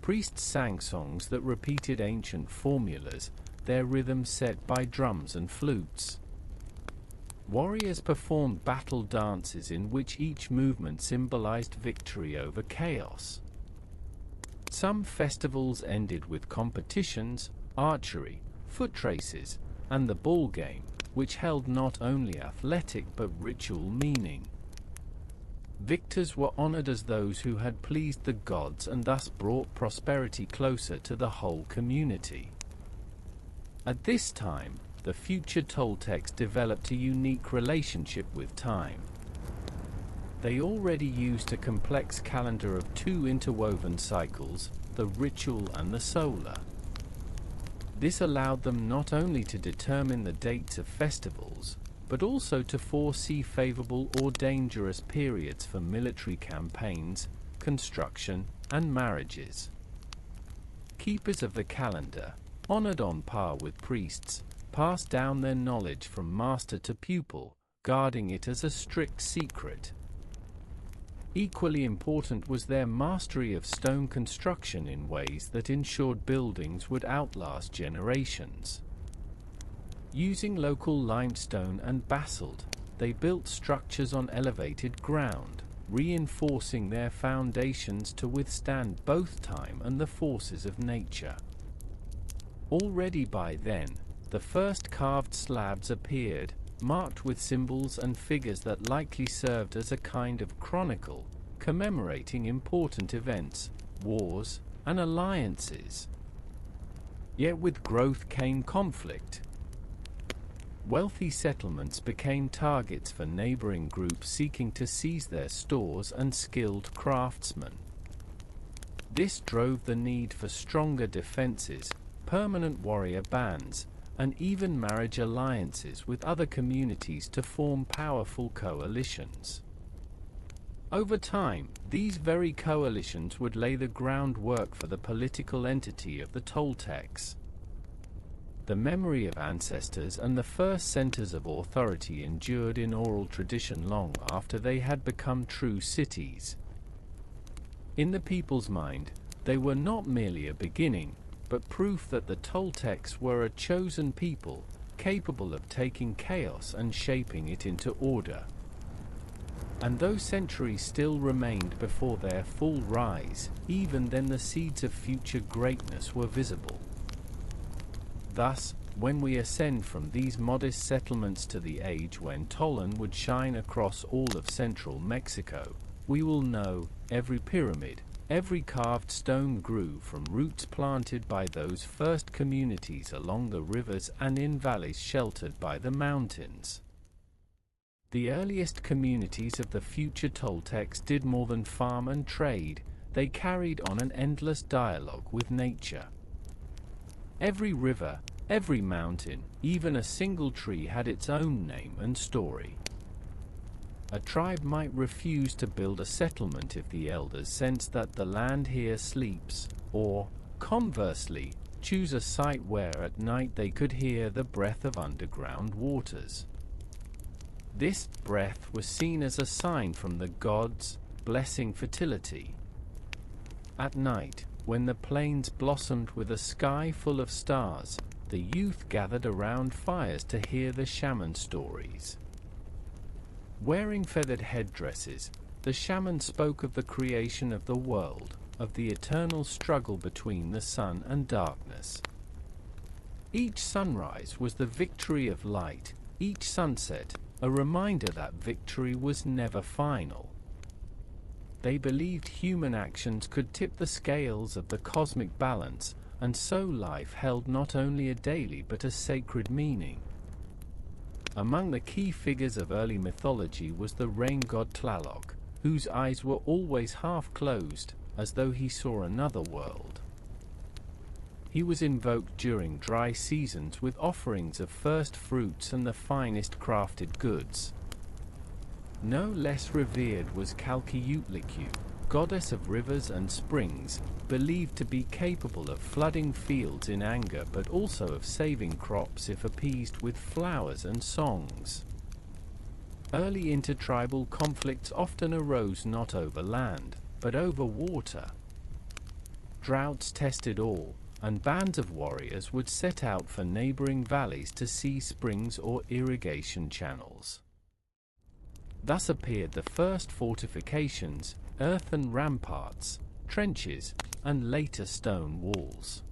Priests sang songs that repeated ancient formulas, their rhythm set by drums and flutes. Warriors performed battle dances in which each movement symbolized victory over chaos. Some festivals ended with competitions, archery, foot races, and the ball game, which held not only athletic but ritual meaning. Victors were honored as those who had pleased the gods and thus brought prosperity closer to the whole community. At this time, the future Toltecs developed a unique relationship with time. They already used a complex calendar of two interwoven cycles, the ritual and the solar. This allowed them not only to determine the dates of festivals, but also to foresee favorable or dangerous periods for military campaigns, construction, and marriages. Keepers of the calendar, honored on par with priests, passed down their knowledge from master to pupil, guarding it as a strict secret. Equally important was their mastery of stone construction in ways that ensured buildings would outlast generations. Using local limestone and basalt, they built structures on elevated ground, reinforcing their foundations to withstand both time and the forces of nature. Already by then, the first carved slabs appeared, marked with symbols and figures that likely served as a kind of chronicle, commemorating important events, wars, and alliances. Yet with growth came conflict. Wealthy settlements became targets for neighboring groups seeking to seize their stores and skilled craftsmen. This drove the need for stronger defenses, permanent warrior bands, and even marriage alliances with other communities to form powerful coalitions. Over time, these very coalitions would lay the groundwork for the political entity of the Toltecs. The memory of ancestors and the first centers of authority endured in oral tradition long after they had become true cities. In the people's mind, they were not merely a beginning, but proof that the Toltecs were a chosen people, capable of taking chaos and shaping it into order. And though centuries still remained before their full rise, even then the seeds of future greatness were visible. Thus, when we ascend from these modest settlements to the age when Tolan would shine across all of central Mexico, we will know every pyramid, every carved stone grew from roots planted by those first communities along the rivers and in valleys sheltered by the mountains. The earliest communities of the future Toltecs did more than farm and trade, they carried on an endless dialogue with nature. Every river, every mountain, even a single tree had its own name and story. A tribe might refuse to build a settlement if the elders sensed that the land here sleeps, or, conversely, choose a site where at night they could hear the breath of underground waters. This breath was seen as a sign from the gods, blessing fertility. At night, when the plains blossomed with a sky full of stars, the youth gathered around fires to hear the shaman stories. Wearing feathered headdresses, the shaman spoke of the creation of the world, of the eternal struggle between the sun and darkness. Each sunrise was the victory of light, each sunset a reminder that victory was never final. They believed human actions could tip the scales of the cosmic balance, and so life held not only a daily but a sacred meaning. Among the key figures of early mythology was the rain god Tlaloc, whose eyes were always half closed, as though he saw another world. He was invoked during dry seasons with offerings of first fruits and the finest crafted goods. No less revered was Calkiutlikyu, goddess of rivers and springs, believed to be capable of flooding fields in anger but also of saving crops if appeased with flowers and songs. Early intertribal conflicts often arose not over land, but over water. Droughts tested all, and bands of warriors would set out for neighboring valleys to see springs or irrigation channels. Thus appeared the first fortifications, earthen ramparts, trenches, and later stone walls.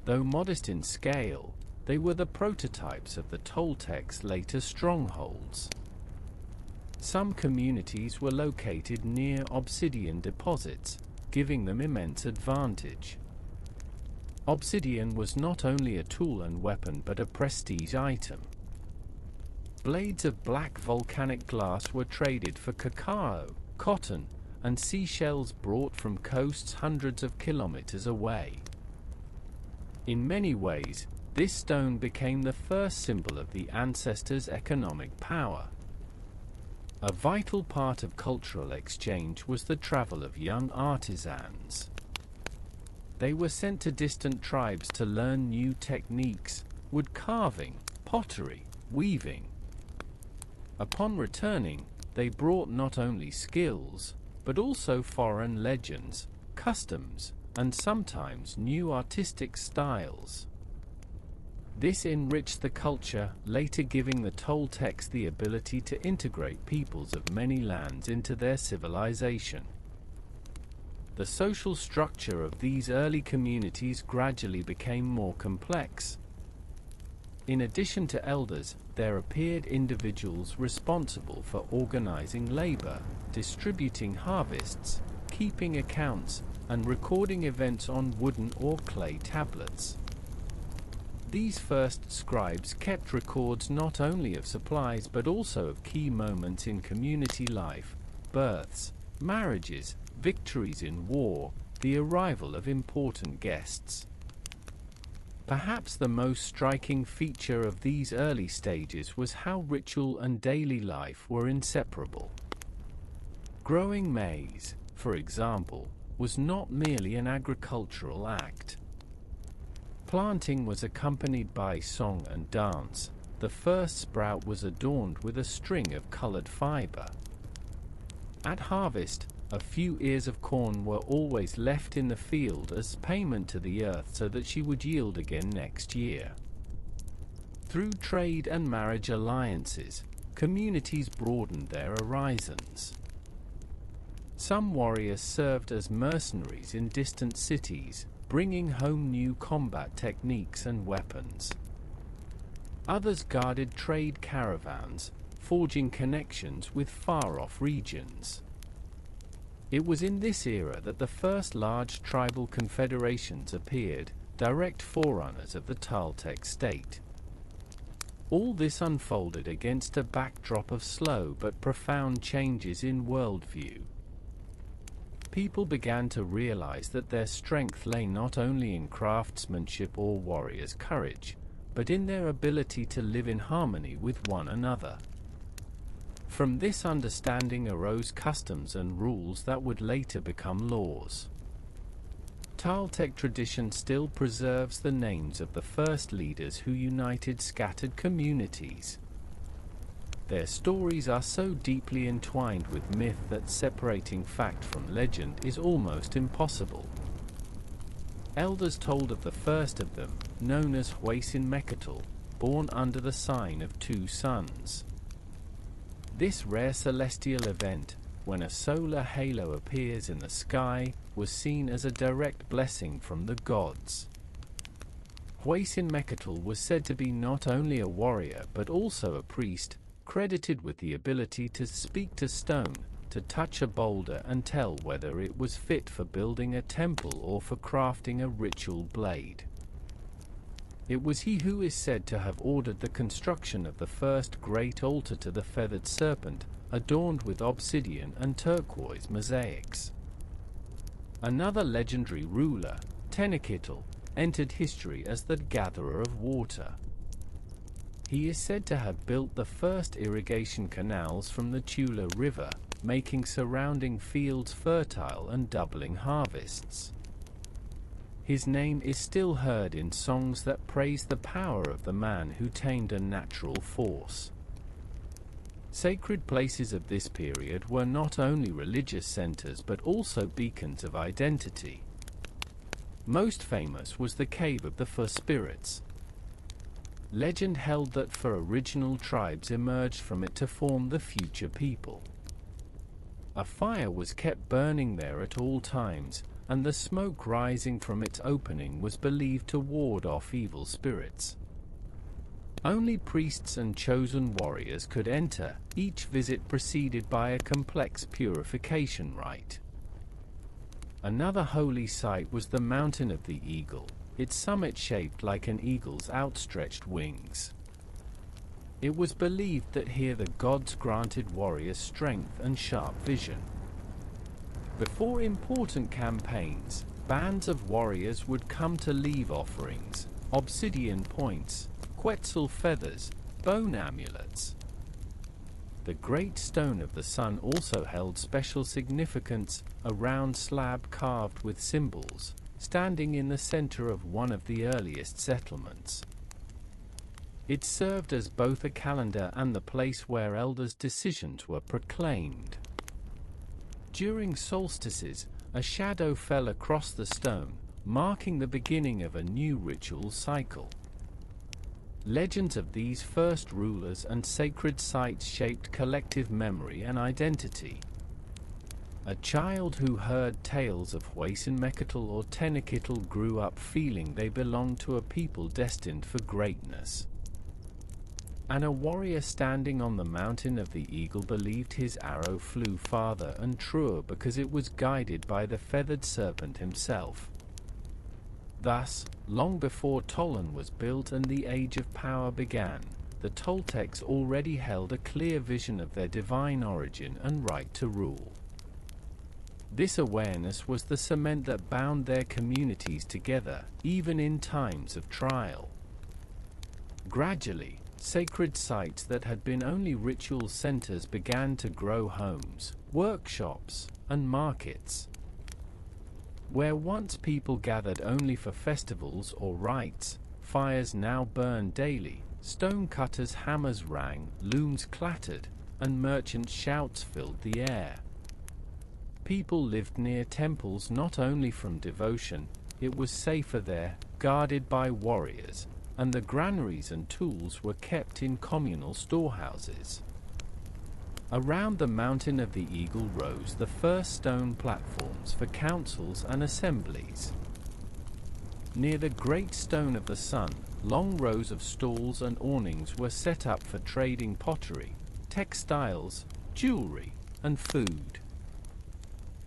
Though modest in scale, they were the prototypes of the Toltecs' later strongholds. Some communities were located near obsidian deposits, giving them immense advantage. Obsidian was not only a tool and weapon but a prestige item. Blades of black volcanic glass were traded for cacao, cotton, and seashells brought from coasts hundreds of kilometers away. In many ways, this stone became the first symbol of the ancestors' economic power. A vital part of cultural exchange was the travel of young artisans. They were sent to distant tribes to learn new techniques, wood carving, pottery, weaving. Upon returning, they brought not only skills, but also foreign legends, customs, and sometimes new artistic styles. This enriched the culture, later giving the Toltecs the ability to integrate peoples of many lands into their civilization. The social structure of these early communities gradually became more complex. In addition to elders, there appeared individuals responsible for organizing labor, distributing harvests, keeping accounts, and recording events on wooden or clay tablets. These first scribes kept records not only of supplies but also of key moments in community life, births, marriages, victories in war, the arrival of important guests. Perhaps the most striking feature of these early stages was how ritual and daily life were inseparable. Growing maize, for example, was not merely an agricultural act. Planting was accompanied by song and dance. The first sprout was adorned with a string of colored fiber. At harvest, a few ears of corn were always left in the field as payment to the earth so that she would yield again next year. Through trade and marriage alliances, communities broadened their horizons. Some warriors served as mercenaries in distant cities, bringing home new combat techniques and weapons. Others guarded trade caravans, forging connections with far-off regions. It was in this era that the first large tribal confederations appeared, direct forerunners of the Toltec state. All this unfolded against a backdrop of slow but profound changes in worldview. People began to realize that their strength lay not only in craftsmanship or warriors' courage, but in their ability to live in harmony with one another. From this understanding arose customs and rules that would later become laws. Toltec tradition still preserves the names of the first leaders who united scattered communities. Their stories are so deeply entwined with myth that separating fact from legend is almost impossible. Elders told of the first of them, known as Huaysinmecatl, born under the sign of two suns. This rare celestial event, when a solar halo appears in the sky, was seen as a direct blessing from the gods. Huaysinmecatl was said to be not only a warrior but also a priest, credited with the ability to speak to stone, to touch a boulder and tell whether it was fit for building a temple or for crafting a ritual blade. It was he who is said to have ordered the construction of the first great altar to the feathered serpent, adorned with obsidian and turquoise mosaics. Another legendary ruler, Tenochtitl, entered history as the gatherer of water. He is said to have built the first irrigation canals from the Tula River, making surrounding fields fertile and doubling harvests. His name is still heard in songs that praise the power of the man who tamed a natural force. Sacred places of this period were not only religious centers but also beacons of identity. Most famous was the Cave of the Four Spirits. Legend held that four original tribes emerged from it to form the future people. A fire was kept burning there at all times, and the smoke rising from its opening was believed to ward off evil spirits. Only priests and chosen warriors could enter, each visit preceded by a complex purification rite. Another holy site was the Mountain of the Eagle, its summit shaped like an eagle's outstretched wings. It was believed that here the gods granted warriors strength and sharp vision. Before important campaigns, bands of warriors would come to leave offerings, obsidian points, quetzal feathers, bone amulets. The Great Stone of the Sun also held special significance, a round slab carved with symbols, standing in the center of one of the earliest settlements. It served as both a calendar and the place where elders' decisions were proclaimed. During solstices, a shadow fell across the stone, marking the beginning of a new ritual cycle. Legends of these first rulers and sacred sites shaped collective memory and identity. A child who heard tales of Huaysinmecatl or Tenecatl grew up feeling they belonged to a people destined for greatness. And a warrior standing on the Mountain of the Eagle believed his arrow flew farther and truer because it was guided by the feathered serpent himself. Thus, long before Tolan was built and the Age of Power began, the Toltecs already held a clear vision of their divine origin and right to rule. This awareness was the cement that bound their communities together, even in times of trial. Gradually, sacred sites that had been only ritual centers began to grow homes, workshops, and markets. Where once people gathered only for festivals or rites, fires now burned daily, stonecutters' hammers rang, looms clattered, and merchants' shouts filled the air. People lived near temples not only from devotion, it was safer there, guarded by warriors, and the granaries and tools were kept in communal storehouses. Around the Mountain of the Eagle rose the first stone platforms for councils and assemblies. Near the Great Stone of the Sun, long rows of stalls and awnings were set up for trading pottery, textiles, jewelry, and food.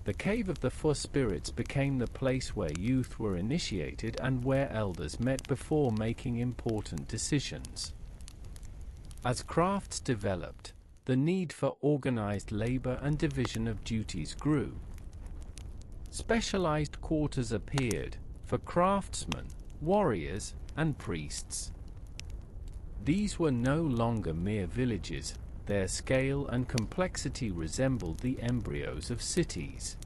The Cave of the Four Spirits became the place where youth were initiated and where elders met before making important decisions. As crafts developed, the need for organized labor and division of duties grew. Specialized quarters appeared for craftsmen, warriors, and priests. These were no longer mere villages. Their scale and complexity resembled the embryos of cities.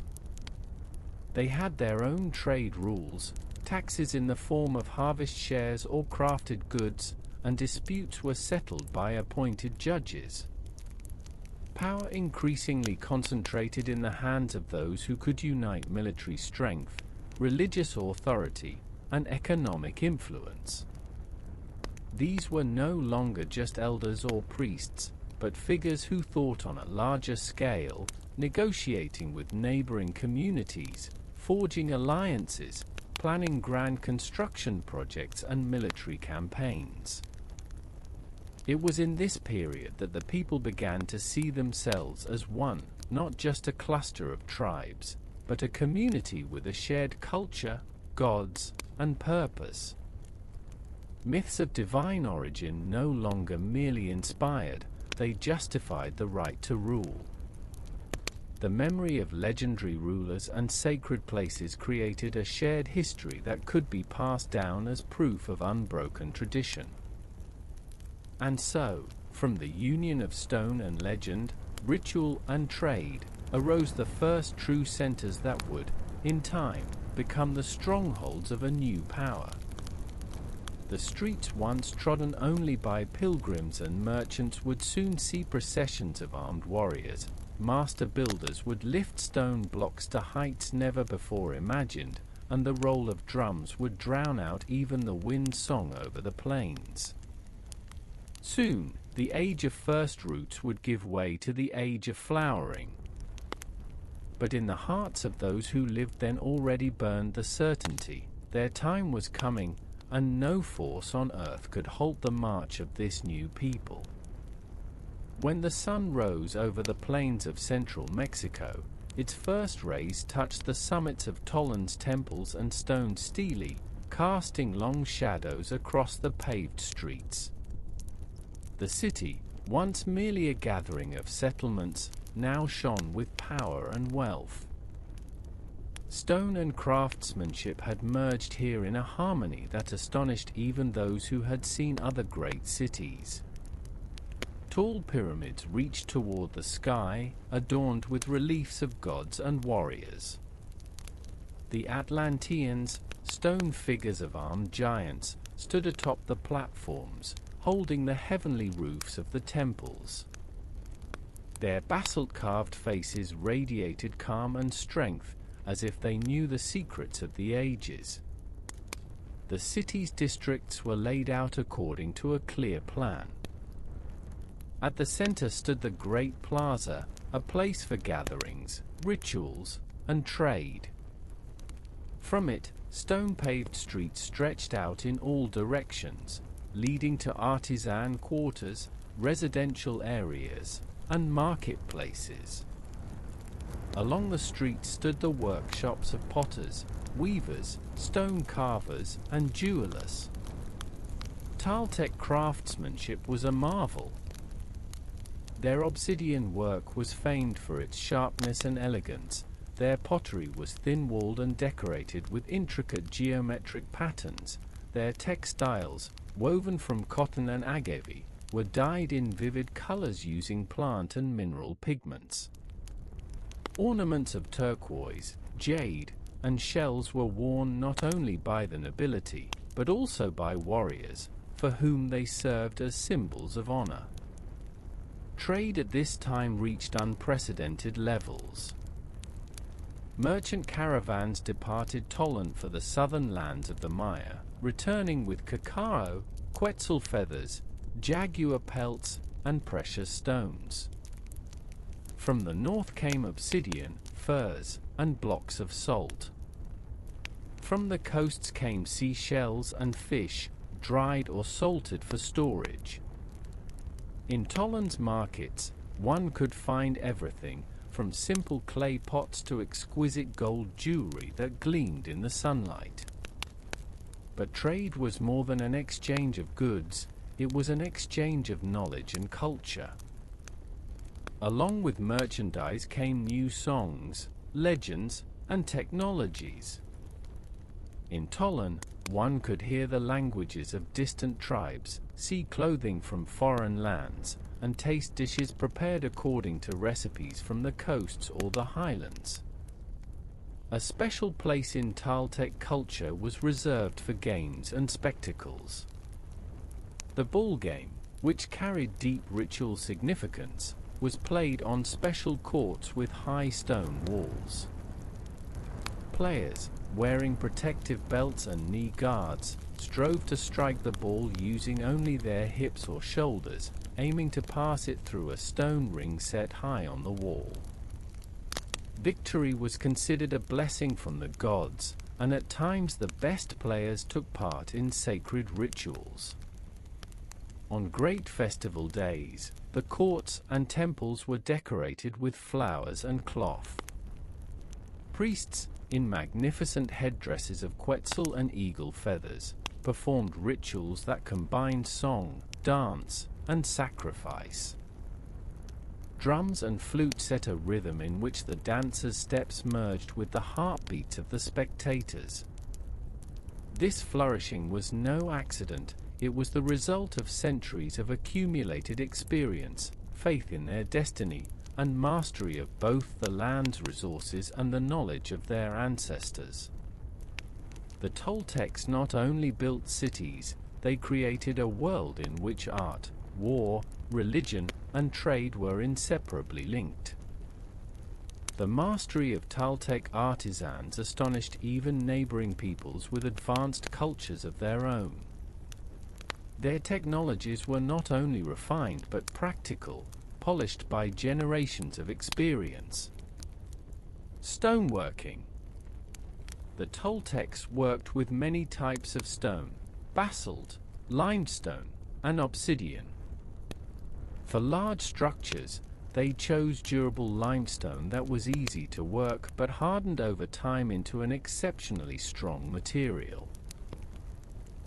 They had their own trade rules, taxes in the form of harvest shares or crafted goods, and disputes were settled by appointed judges. Power increasingly concentrated in the hands of those who could unite military strength, religious authority, and economic influence. These were no longer just elders or priests, but figures who thought on a larger scale, negotiating with neighboring communities, forging alliances, planning grand construction projects and military campaigns. It was in this period that the people began to see themselves as one, not just a cluster of tribes, but a community with a shared culture, gods, and purpose. Myths of divine origin no longer merely inspired, they justified the right to rule. The memory of legendary rulers and sacred places created a shared history that could be passed down as proof of unbroken tradition. And so, from the union of stone and legend, ritual and trade, arose the first true centers that would, in time, become the strongholds of a new power. The streets once trodden only by pilgrims and merchants would soon see processions of armed warriors. Master builders would lift stone blocks to heights never before imagined, and the roll of drums would drown out even the wind's song over the plains. Soon, the age of first roots would give way to the age of flowering. But in the hearts of those who lived then already burned the certainty: their time was coming, and no force on earth could halt the march of this new people. When the sun rose over the plains of central Mexico, its first rays touched the summits of Tolan's temples and stone stelae, casting long shadows across the paved streets. The city, once merely a gathering of settlements, now shone with power and wealth. Stone and craftsmanship had merged here in a harmony that astonished even those who had seen other great cities. Tall pyramids reached toward the sky, adorned with reliefs of gods and warriors. The Atlanteans, stone figures of armed giants, stood atop the platforms, holding the heavenly roofs of the temples. Their basalt-carved faces radiated calm and strength, as if they knew the secrets of the ages. The city's districts were laid out according to a clear plan. At the center stood the Great Plaza, a place for gatherings, rituals, and trade. From it, stone-paved streets stretched out in all directions, leading to artisan quarters, residential areas, and marketplaces. Along the street stood the workshops of potters, weavers, stone carvers, and jewelers. Toltec craftsmanship was a marvel. Their obsidian work was famed for its sharpness and elegance. Their pottery was thin-walled and decorated with intricate geometric patterns. Their textiles, woven from cotton and agave, were dyed in vivid colors using plant and mineral pigments. Ornaments of turquoise, jade, and shells were worn not only by the nobility, but also by warriors, for whom they served as symbols of honor. Trade at this time reached unprecedented levels. Merchant caravans departed Tolan for the southern lands of the Maya, returning with cacao, quetzal feathers, jaguar pelts, and precious stones. From the north came obsidian, furs, and blocks of salt. From the coasts came seashells and fish, dried or salted for storage. In Tolan's markets, one could find everything, from simple clay pots to exquisite gold jewelry that gleamed in the sunlight. But trade was more than an exchange of goods, it was an exchange of knowledge and culture. Along with merchandise came new songs, legends, and technologies. In Tolan, one could hear the languages of distant tribes, see clothing from foreign lands, and taste dishes prepared according to recipes from the coasts or the highlands. A special place in Toltec culture was reserved for games and spectacles. The bull game, which carried deep ritual significance, was played on special courts with high stone walls. Players, wearing protective belts and knee guards, strove to strike the ball using only their hips or shoulders, aiming to pass it through a stone ring set high on the wall. Victory was considered a blessing from the gods, and at times the best players took part in sacred rituals. On great festival days, the courts and temples were decorated with flowers and cloth. Priests, in magnificent headdresses of quetzal and eagle feathers, performed rituals that combined song, dance, and sacrifice. Drums and flute set a rhythm in which the dancers' steps merged with the heartbeats of the spectators. This flourishing was no accident, it was the result of centuries of accumulated experience, faith in their destiny, and mastery of both the land's resources and the knowledge of their ancestors. The Toltecs not only built cities, they created a world in which art, war, religion, and trade were inseparably linked. The mastery of Toltec artisans astonished even neighboring peoples with advanced cultures of their own. Their technologies were not only refined but practical, polished by generations of experience. Stoneworking. The Toltecs worked with many types of stone: basalt, limestone, and obsidian. For large structures, they chose durable limestone that was easy to work but hardened over time into an exceptionally strong material.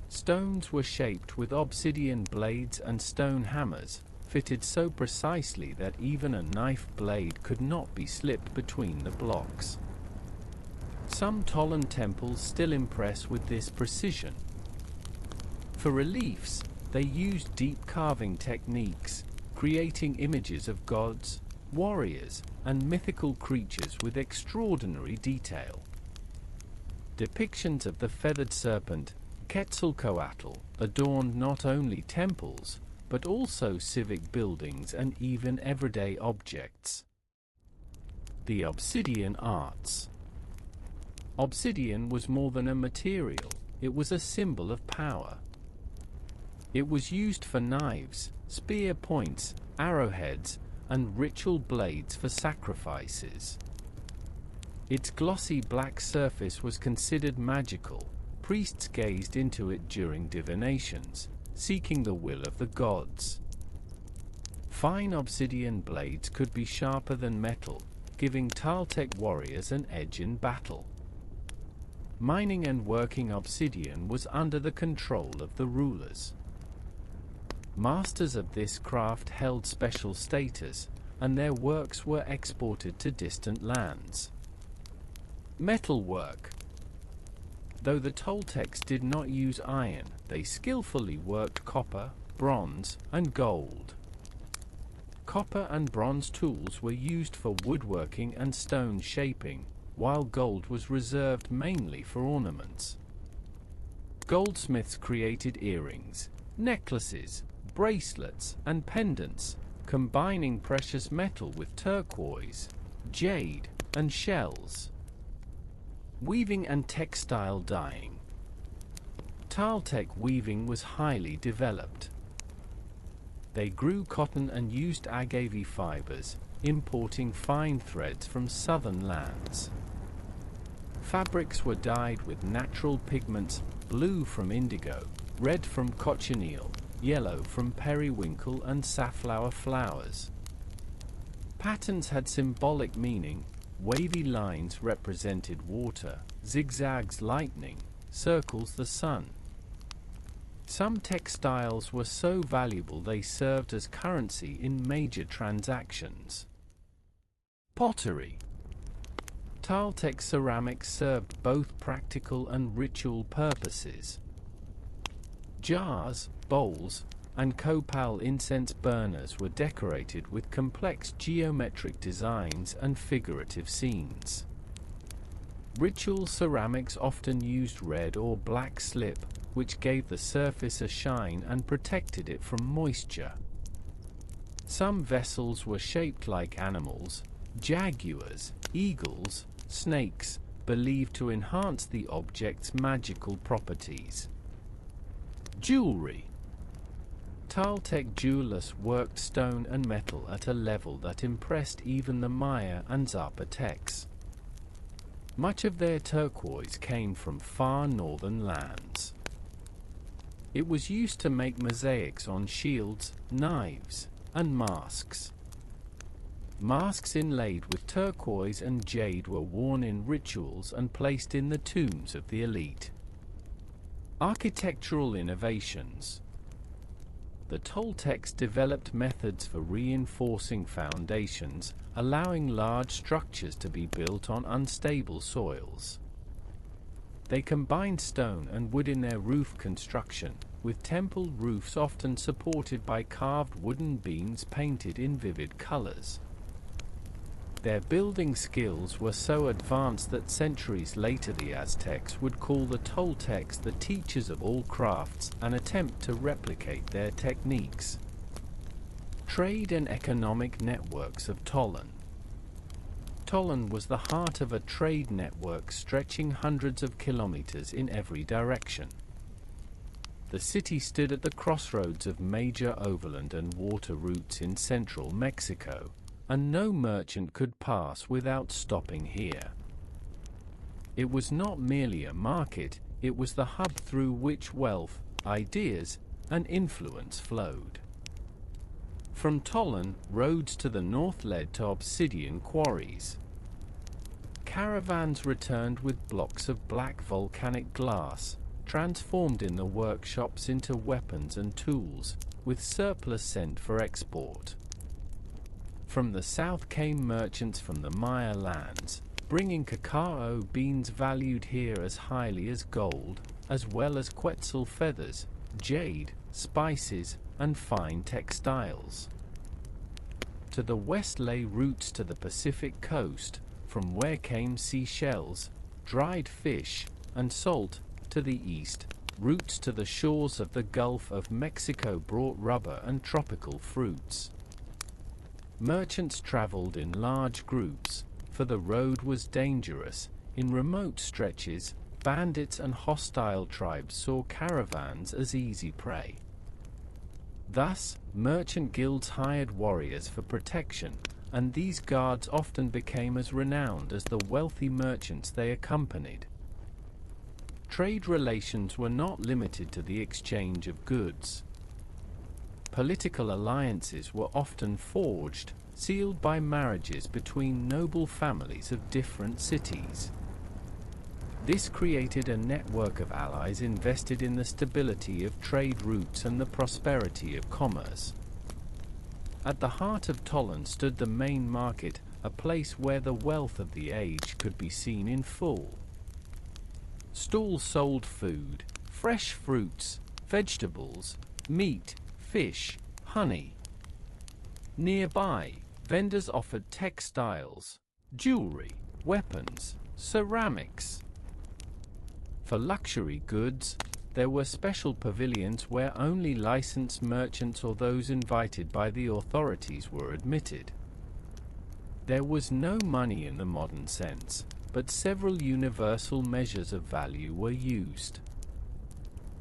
Stones were shaped with obsidian blades and stone hammers, fitted so precisely that even a knife blade could not be slipped between the blocks. Some Tolan temples still impress with this precision. For reliefs, they used deep carving techniques, creating images of gods, warriors, and mythical creatures with extraordinary detail. Depictions of the feathered serpent, Quetzalcoatl, adorned not only temples, but also civic buildings and even everyday objects. The obsidian arts. Obsidian was more than a material, it was a symbol of power. It was used for knives, spear points, arrowheads, and ritual blades for sacrifices. Its glossy black surface was considered magical. Priests gazed into it during divinations, seeking the will of the gods. Fine obsidian blades could be sharper than metal, giving Toltec warriors an edge in battle. Mining and working obsidian was under the control of the rulers. Masters of this craft held special status, and their works were exported to distant lands. Metalwork. Though the Toltecs did not use iron, they skillfully worked copper, bronze, and gold. Copper and bronze tools were used for woodworking and stone shaping, while gold was reserved mainly for ornaments. Goldsmiths created earrings, necklaces, bracelets, and pendants, combining precious metal with turquoise, jade, and shells. Weaving and textile dyeing. Toltec weaving was highly developed. They grew cotton and used agave fibers, importing fine threads from southern lands. Fabrics were dyed with natural pigments: blue from indigo, red from cochineal, yellow from periwinkle and safflower flowers. Patterns had symbolic meaning. Wavy lines represented water, zigzags lightning, circles the sun. Some textiles were so valuable they served as currency in major transactions. Pottery. Toltec ceramics served both practical and ritual purposes. Jars, bowls, and copal incense burners were decorated with complex geometric designs and figurative scenes. Ritual ceramics often used red or black slip, which gave the surface a shine and protected it from moisture. Some vessels were shaped like animals: jaguars, eagles, snakes, believed to enhance the object's magical properties. Jewelry. Toltec jewelers worked stone and metal at a level that impressed even the Maya and Zapotecs. Much of their turquoise came from far northern lands. It was used to make mosaics on shields, knives, and masks. Masks inlaid with turquoise and jade were worn in rituals and placed in the tombs of the elite. Architectural innovations. The Toltecs developed methods for reinforcing foundations, allowing large structures to be built on unstable soils. They combined stone and wood in their roof construction, with temple roofs often supported by carved wooden beams painted in vivid colors. Their building skills were so advanced that centuries later the Aztecs would call the Toltecs the teachers of all crafts and attempt to replicate their techniques. Trade and economic networks of Tolan. Tollen was the heart of a trade network stretching hundreds of kilometers in every direction. The city stood at the crossroads of major overland and water routes in central Mexico, and no merchant could pass without stopping here. It was not merely a market, it was the hub through which wealth, ideas, and influence flowed. From Tollen, roads to the north led to obsidian quarries. Caravans returned with blocks of black volcanic glass, transformed in the workshops into weapons and tools, with surplus sent for export. From the south came merchants from the Maya lands, bringing cacao beans valued here as highly as gold, as well as quetzal feathers, jade, spices, and fine textiles. To the west lay routes to the Pacific coast, from where came seashells, dried fish, and salt. To the east, routes to the shores of the Gulf of Mexico brought rubber and tropical fruits. Merchants traveled in large groups, for the road was dangerous. In remote stretches, bandits and hostile tribes saw caravans as easy prey. Thus, merchant guilds hired warriors for protection, and these guards often became as renowned as the wealthy merchants they accompanied. Trade relations were not limited to the exchange of goods. Political alliances were often forged, sealed by marriages between noble families of different cities. This created a network of allies invested in the stability of trade routes and the prosperity of commerce. At the heart of Tollen stood the main market, a place where the wealth of the age could be seen in full. Stalls sold food, fresh fruits, vegetables, meat, fish, honey. Nearby, vendors offered textiles, jewelry, weapons, ceramics. For luxury goods, there were special pavilions where only licensed merchants or those invited by the authorities were admitted. There was no money in the modern sense, but several universal measures of value were used.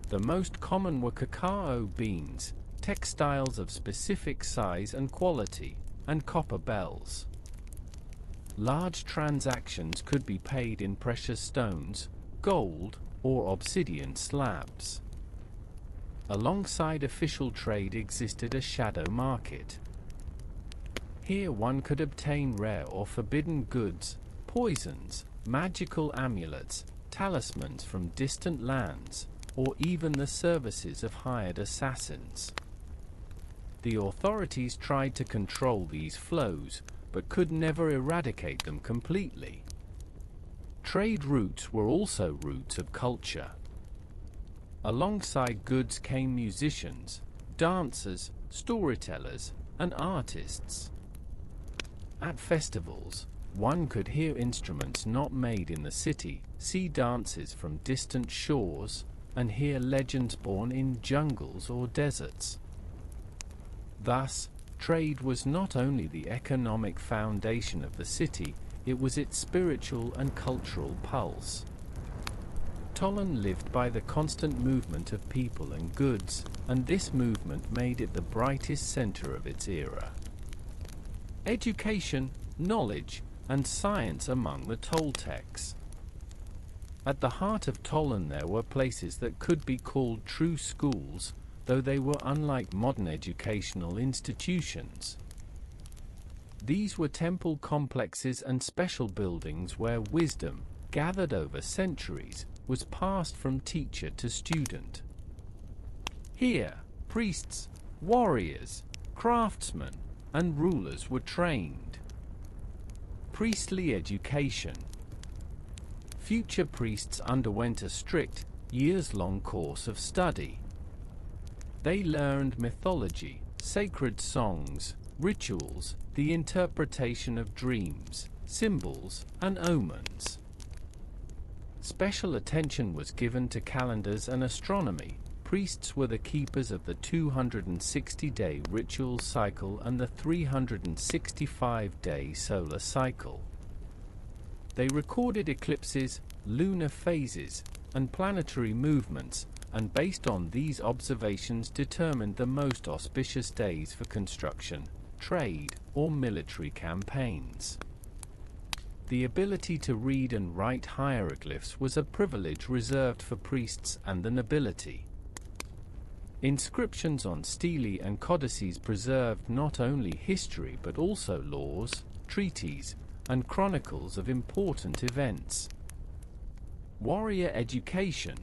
The most common were cacao beans, textiles of specific size and quality, and copper bells. Large transactions could be paid in precious stones, gold, or obsidian slabs. Alongside official trade existed a shadow market. Here one could obtain rare or forbidden goods, poisons, magical amulets, talismans from distant lands, or even the services of hired assassins. The authorities tried to control these flows, but could never eradicate them completely. Trade routes were also routes of culture. Alongside goods came musicians, dancers, storytellers, and artists. At festivals, one could hear instruments not made in the city, see dances from distant shores, and hear legends born in jungles or deserts. Thus, trade was not only the economic foundation of the city, it was its spiritual and cultural pulse. Tollen lived by the constant movement of people and goods, and this movement made it the brightest center of its era. Education, knowledge, and science among the Toltecs. At the heart of Tollen there were places that could be called true schools, though they were unlike modern educational institutions. These were temple complexes and special buildings where wisdom, gathered over centuries, was passed from teacher to student. Here, priests, warriors, craftsmen, and rulers were trained. Priestly education. Future priests underwent a strict, years-long course of study. They learned mythology, sacred songs, rituals, the interpretation of dreams, symbols, and omens. Special attention was given to calendars and astronomy. Priests were the keepers of the 260-day ritual cycle and the 365-day solar cycle. They recorded eclipses, lunar phases, and planetary movements, and based on these observations determined the most auspicious days for construction, trade, or military campaigns. The ability to read and write hieroglyphs was a privilege reserved for priests and the nobility. Inscriptions on stelae and codices preserved not only history but also laws, treaties, and chronicles of important events. Warrior education.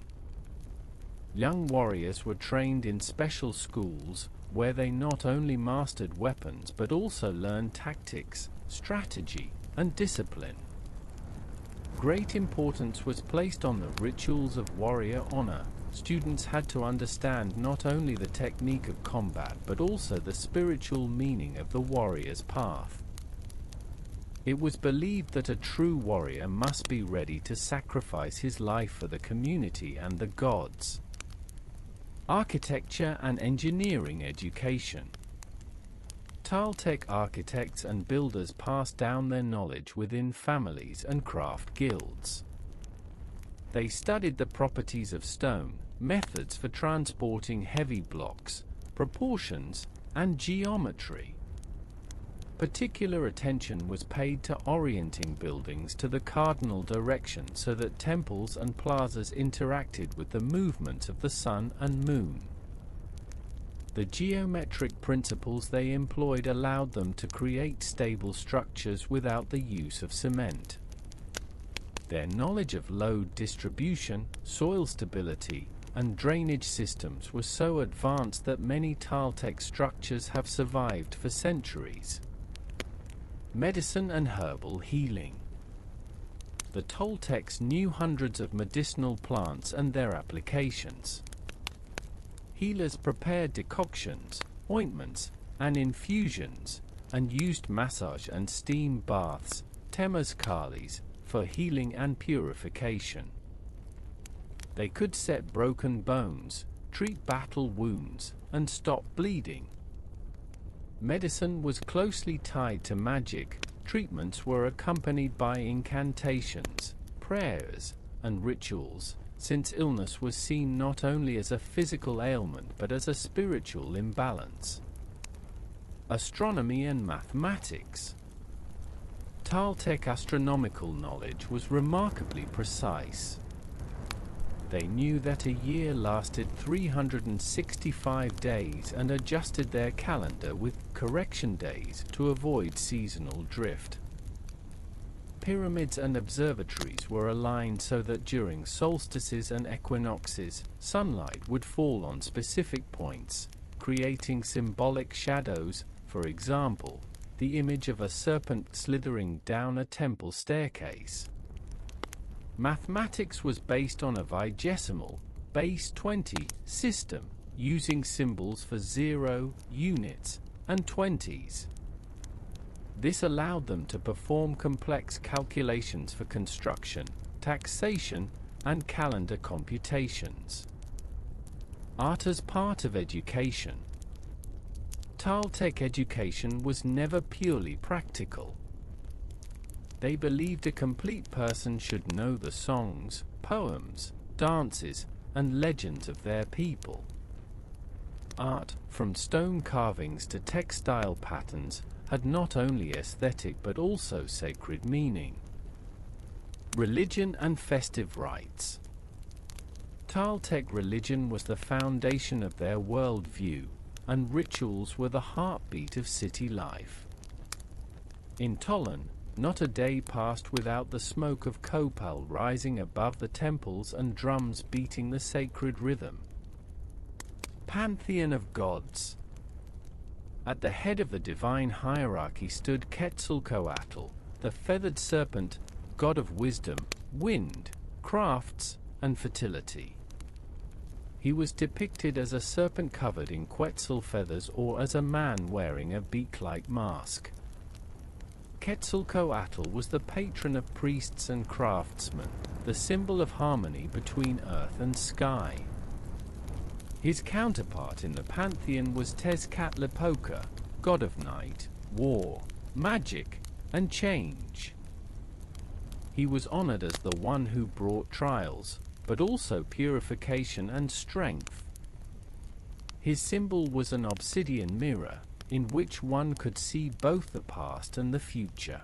Young warriors were trained in special schools where they not only mastered weapons but also learned tactics, strategy, and discipline. Great importance was placed on the rituals of warrior honor. Students had to understand not only the technique of combat but also the spiritual meaning of the warrior's path. It was believed that a true warrior must be ready to sacrifice his life for the community and the gods. Architecture and engineering education. Toltec architects and builders passed down their knowledge within families and craft guilds. They studied the properties of stone, methods for transporting heavy blocks, proportions, and geometry. Particular attention was paid to orienting buildings to the cardinal direction so that temples and plazas interacted with the movements of the sun and moon. The geometric principles they employed allowed them to create stable structures without the use of cement. Their knowledge of load distribution, soil stability, and drainage systems was so advanced that many Toltec structures have survived for centuries. Medicine and herbal healing. The Toltecs knew hundreds of medicinal plants and their applications. Healers prepared decoctions, ointments, and infusions, and used massage and steam baths, temazcalis, for healing and purification. They could set broken bones, treat battle wounds, and stop bleeding. Medicine was closely tied to magic. Treatments were accompanied by incantations, prayers, and rituals, since illness was seen not only as a physical ailment but as a spiritual imbalance. Astronomy and mathematics. Toltec astronomical knowledge was remarkably precise. They knew that a year lasted 365 days and adjusted their calendar with correction days to avoid seasonal drift. Pyramids and observatories were aligned so that during solstices and equinoxes, sunlight would fall on specific points, creating symbolic shadows, for example, the image of a serpent slithering down a temple staircase. Mathematics was based on a vigesimal, base 20 system, using symbols for 0, units, and 20s. This allowed them to perform complex calculations for construction, taxation, and calendar computations. Art as part of education. Toltec education was never purely practical. They believed a complete person should know the songs, poems, dances, and legends of their people. Art, from stone carvings to textile patterns, had not only aesthetic but also sacred meaning. Religion and festive rites. Toltec religion was the foundation of their worldview, and rituals were the heartbeat of city life. In Tolan, not a day passed without the smoke of copal rising above the temples and drums beating the sacred rhythm. Pantheon of gods. At the head of the divine hierarchy stood Quetzalcoatl, the feathered serpent, god of wisdom, wind, crafts, and fertility. He was depicted as a serpent covered in quetzal feathers or as a man wearing a beak-like mask. Quetzalcoatl was the patron of priests and craftsmen, the symbol of harmony between earth and sky. His counterpart in the pantheon was Tezcatlipoca, god of night, war, magic, and change. He was honored as the one who brought trials, but also purification and strength. His symbol was an obsidian mirror, in which one could see both the past and the future.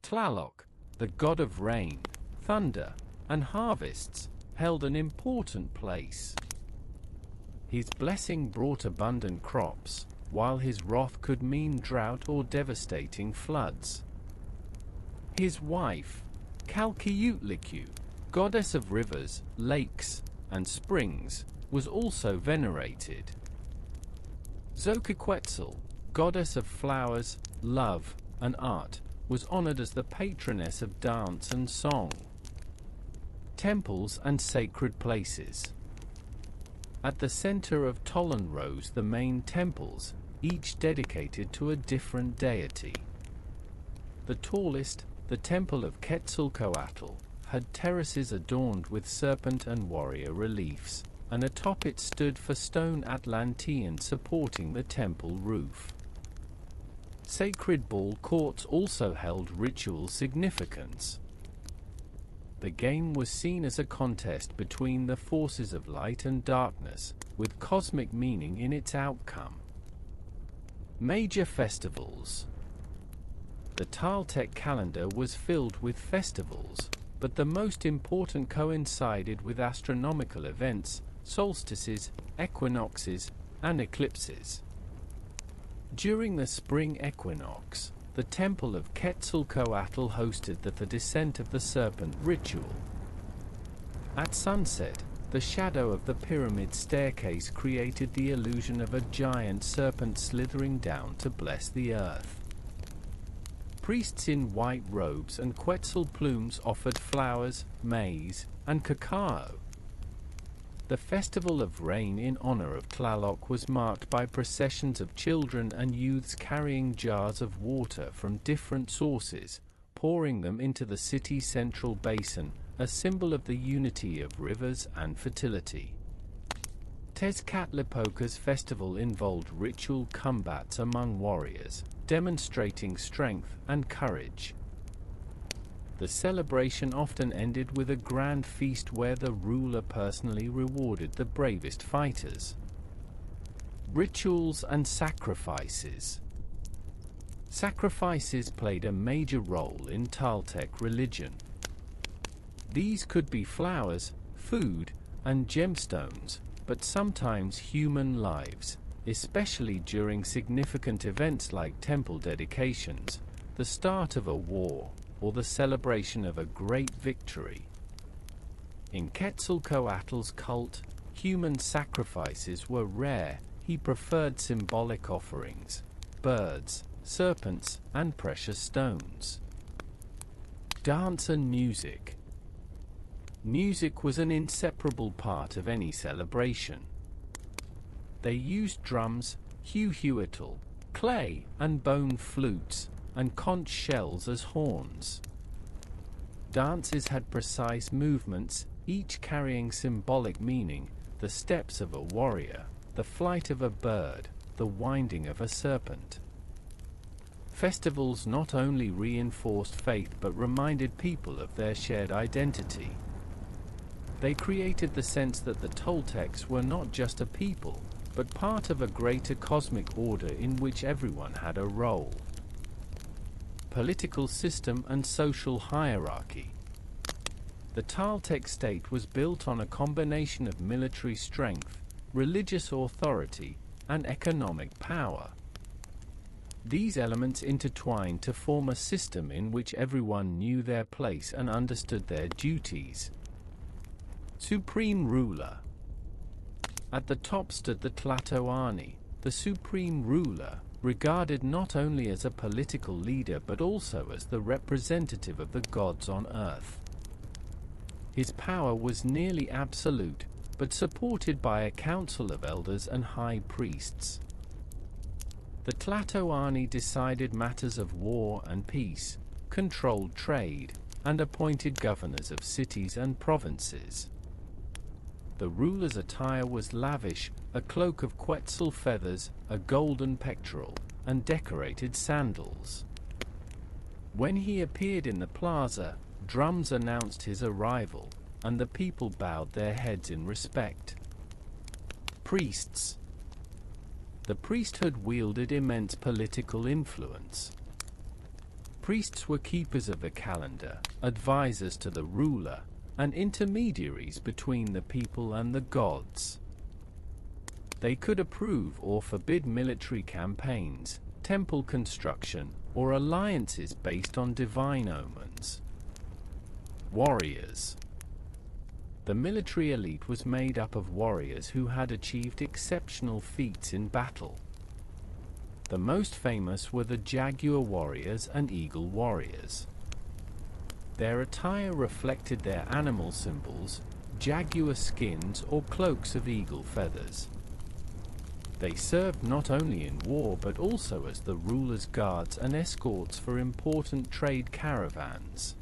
Tlaloc, the god of rain, thunder, and harvests, held an important place. His blessing brought abundant crops, while his wrath could mean drought or devastating floods. His wife, Calciutlicu, goddess of rivers, lakes, and springs, was also venerated. Xochiquetzal, goddess of flowers, love, and art, was honored as the patroness of dance and song. Temples and sacred places. At the center of Tolan rose the main temples, each dedicated to a different deity. The tallest, the Temple of Quetzalcoatl, had terraces adorned with serpent and warrior reliefs, and atop it stood for stone Atlantean supporting the temple roof. Sacred ball courts also held ritual significance. The game was seen as a contest between the forces of light and darkness, with cosmic meaning in its outcome. Major festivals. The Toltec calendar was filled with festivals, but the most important coincided with astronomical events, solstices, equinoxes, and eclipses. During the spring equinox, the Temple of Quetzalcoatl hosted the descent of the serpent ritual. At sunset, the shadow of the pyramid staircase created the illusion of a giant serpent slithering down to bless the earth. Priests in white robes and Quetzal plumes offered flowers, maize, and cacao. The Festival of Rain in honor of Tlaloc was marked by processions of children and youths carrying jars of water from different sources, pouring them into the city's central basin, a symbol of the unity of rivers and fertility. Tezcatlipoca's festival involved ritual combats among warriors, demonstrating strength and courage. The celebration often ended with a grand feast where the ruler personally rewarded the bravest fighters. Rituals and sacrifices. Sacrifices played a major role in Toltec religion. These could be flowers, food, and gemstones, but sometimes human lives, especially during significant events like temple dedications, the start of a war, or the celebration of a great victory. In Quetzalcoatl's cult, human sacrifices were rare. He preferred symbolic offerings, birds, serpents, and precious stones. Dance and music. Music was an inseparable part of any celebration. They used drums, huhuatl, clay and bone flutes, and conch shells as horns. Dances had precise movements, each carrying symbolic meaning: the steps of a warrior, the flight of a bird, the winding of a serpent. Festivals not only reinforced faith but reminded people of their shared identity. They created the sense that the Toltecs were not just a people, but part of a greater cosmic order in which everyone had a role. Political system and social hierarchy. The Toltec state was built on a combination of military strength, religious authority, and economic power. These elements intertwined to form a system in which everyone knew their place and understood their duties. Supreme ruler. At the top stood the Tlatoani, the supreme ruler, regarded not only as a political leader but also as the representative of the gods on earth. His power was nearly absolute, but supported by a council of elders and high priests. The Tlatoani decided matters of war and peace, controlled trade, and appointed governors of cities and provinces. The ruler's attire was lavish, a cloak of Quetzal feathers, a golden pectoral, and decorated sandals. When he appeared in the plaza, drums announced his arrival, and the people bowed their heads in respect. Priests. The priesthood wielded immense political influence. Priests were keepers of the calendar, advisors to the ruler, and intermediaries between the people and the gods. They could approve or forbid military campaigns, temple construction, or alliances based on divine omens. Warriors. The military elite was made up of warriors who had achieved exceptional feats in battle. The most famous were the jaguar warriors and eagle warriors. Their attire reflected their animal symbols, jaguar skins or cloaks of eagle feathers. They served not only in war but also as the ruler's guards and escorts for important trade caravans.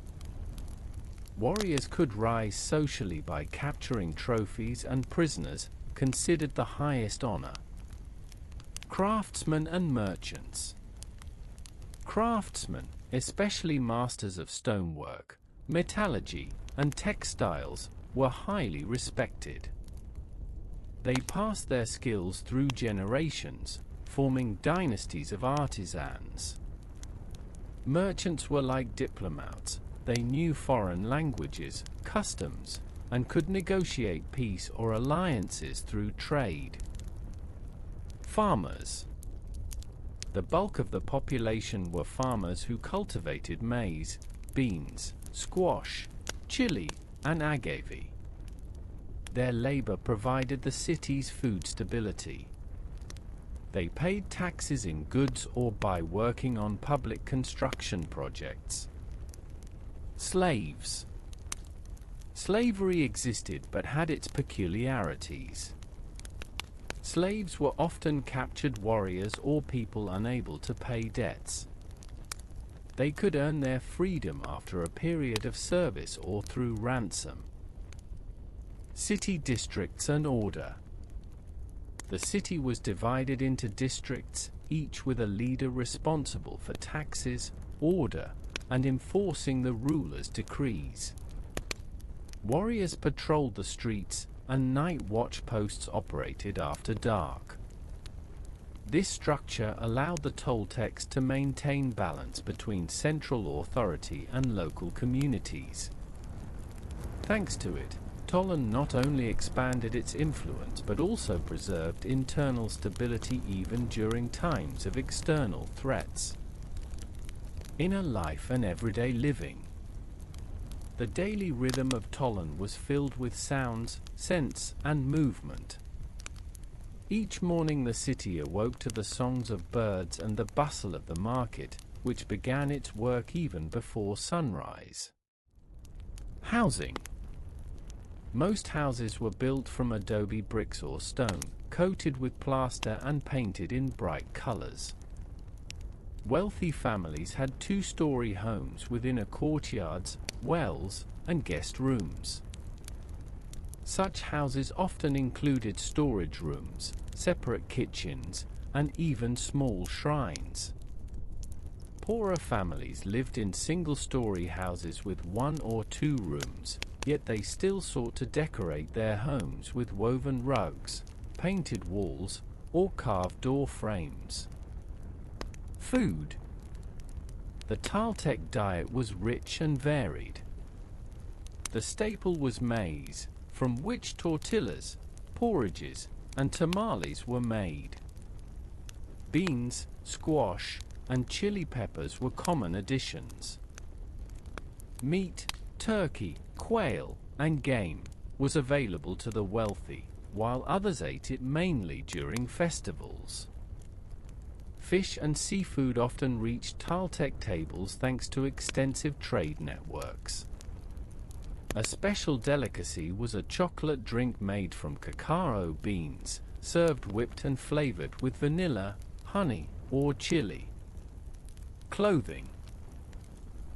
Warriors could rise socially by capturing trophies and prisoners, considered the highest honor. Craftsmen and merchants. Craftsmen, especially masters of stonework, metallurgy, and textiles, were highly respected. They passed their skills through generations, forming dynasties of artisans. Merchants were like diplomats. They knew foreign languages, customs, and could negotiate peace or alliances through trade. Farmers. The bulk of the population were farmers who cultivated maize, beans, squash, chili, and agave. Their labor provided the city's food stability. They paid taxes in goods or by working on public construction projects. Slaves. Slavery existed but had its peculiarities. Slaves were often captured warriors or people unable to pay debts. They could earn their freedom after a period of service or through ransom. City districts and order. The city was divided into districts, each with a leader responsible for taxes, order, and enforcing the ruler's decrees. Warriors patrolled the streets, and night watch posts operated after dark. This structure allowed the Toltecs to maintain balance between central authority and local communities. Thanks to it, Tolan not only expanded its influence but also preserved internal stability even during times of external threats. Inner life and everyday living. The daily rhythm of Tolan was filled with sounds, scents, and movement. Each morning the city awoke to the songs of birds and the bustle of the market, which began its work even before sunrise. Housing. Most houses were built from adobe bricks or stone, coated with plaster and painted in bright colors. Wealthy families had two-story homes with inner courtyards, wells, and guest rooms. Such houses often included storage rooms, separate kitchens, and even small shrines. Poorer families lived in single-story houses with 1 or 2 rooms, yet they still sought to decorate their homes with woven rugs, painted walls, or carved door frames. Food. The Toltec diet was rich and varied. The staple was maize, from which tortillas, porridges, and tamales were made. Beans, squash, and chili peppers were common additions. Meat, turkey, quail, and game was available to the wealthy, while others ate it mainly during festivals. Fish and seafood often reached Toltec tables thanks to extensive trade networks. A special delicacy was a chocolate drink made from cacao beans, served whipped and flavored with vanilla, honey, or chili. Clothing.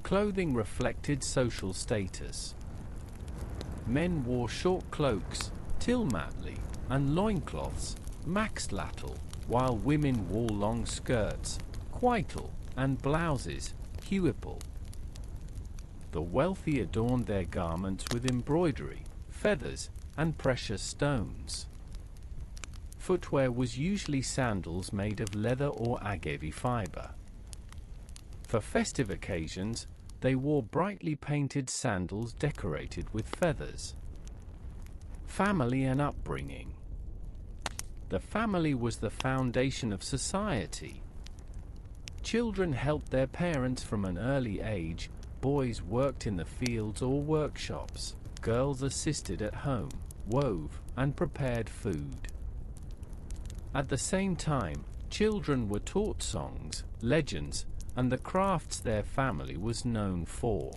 Clothing reflected social status. Men wore short cloaks, tilmatli, and loincloths, maxtlatl, while women wore long skirts, quaitel, and blouses, huiple. The wealthy adorned their garments with embroidery, feathers, and precious stones. Footwear was usually sandals made of leather or agave fiber. For festive occasions, they wore brightly painted sandals decorated with feathers. Family and upbringing. The family was the foundation of society. Children helped their parents from an early age, boys worked in the fields or workshops, girls assisted at home, wove, and prepared food. At the same time, children were taught songs, legends, and the crafts their family was known for.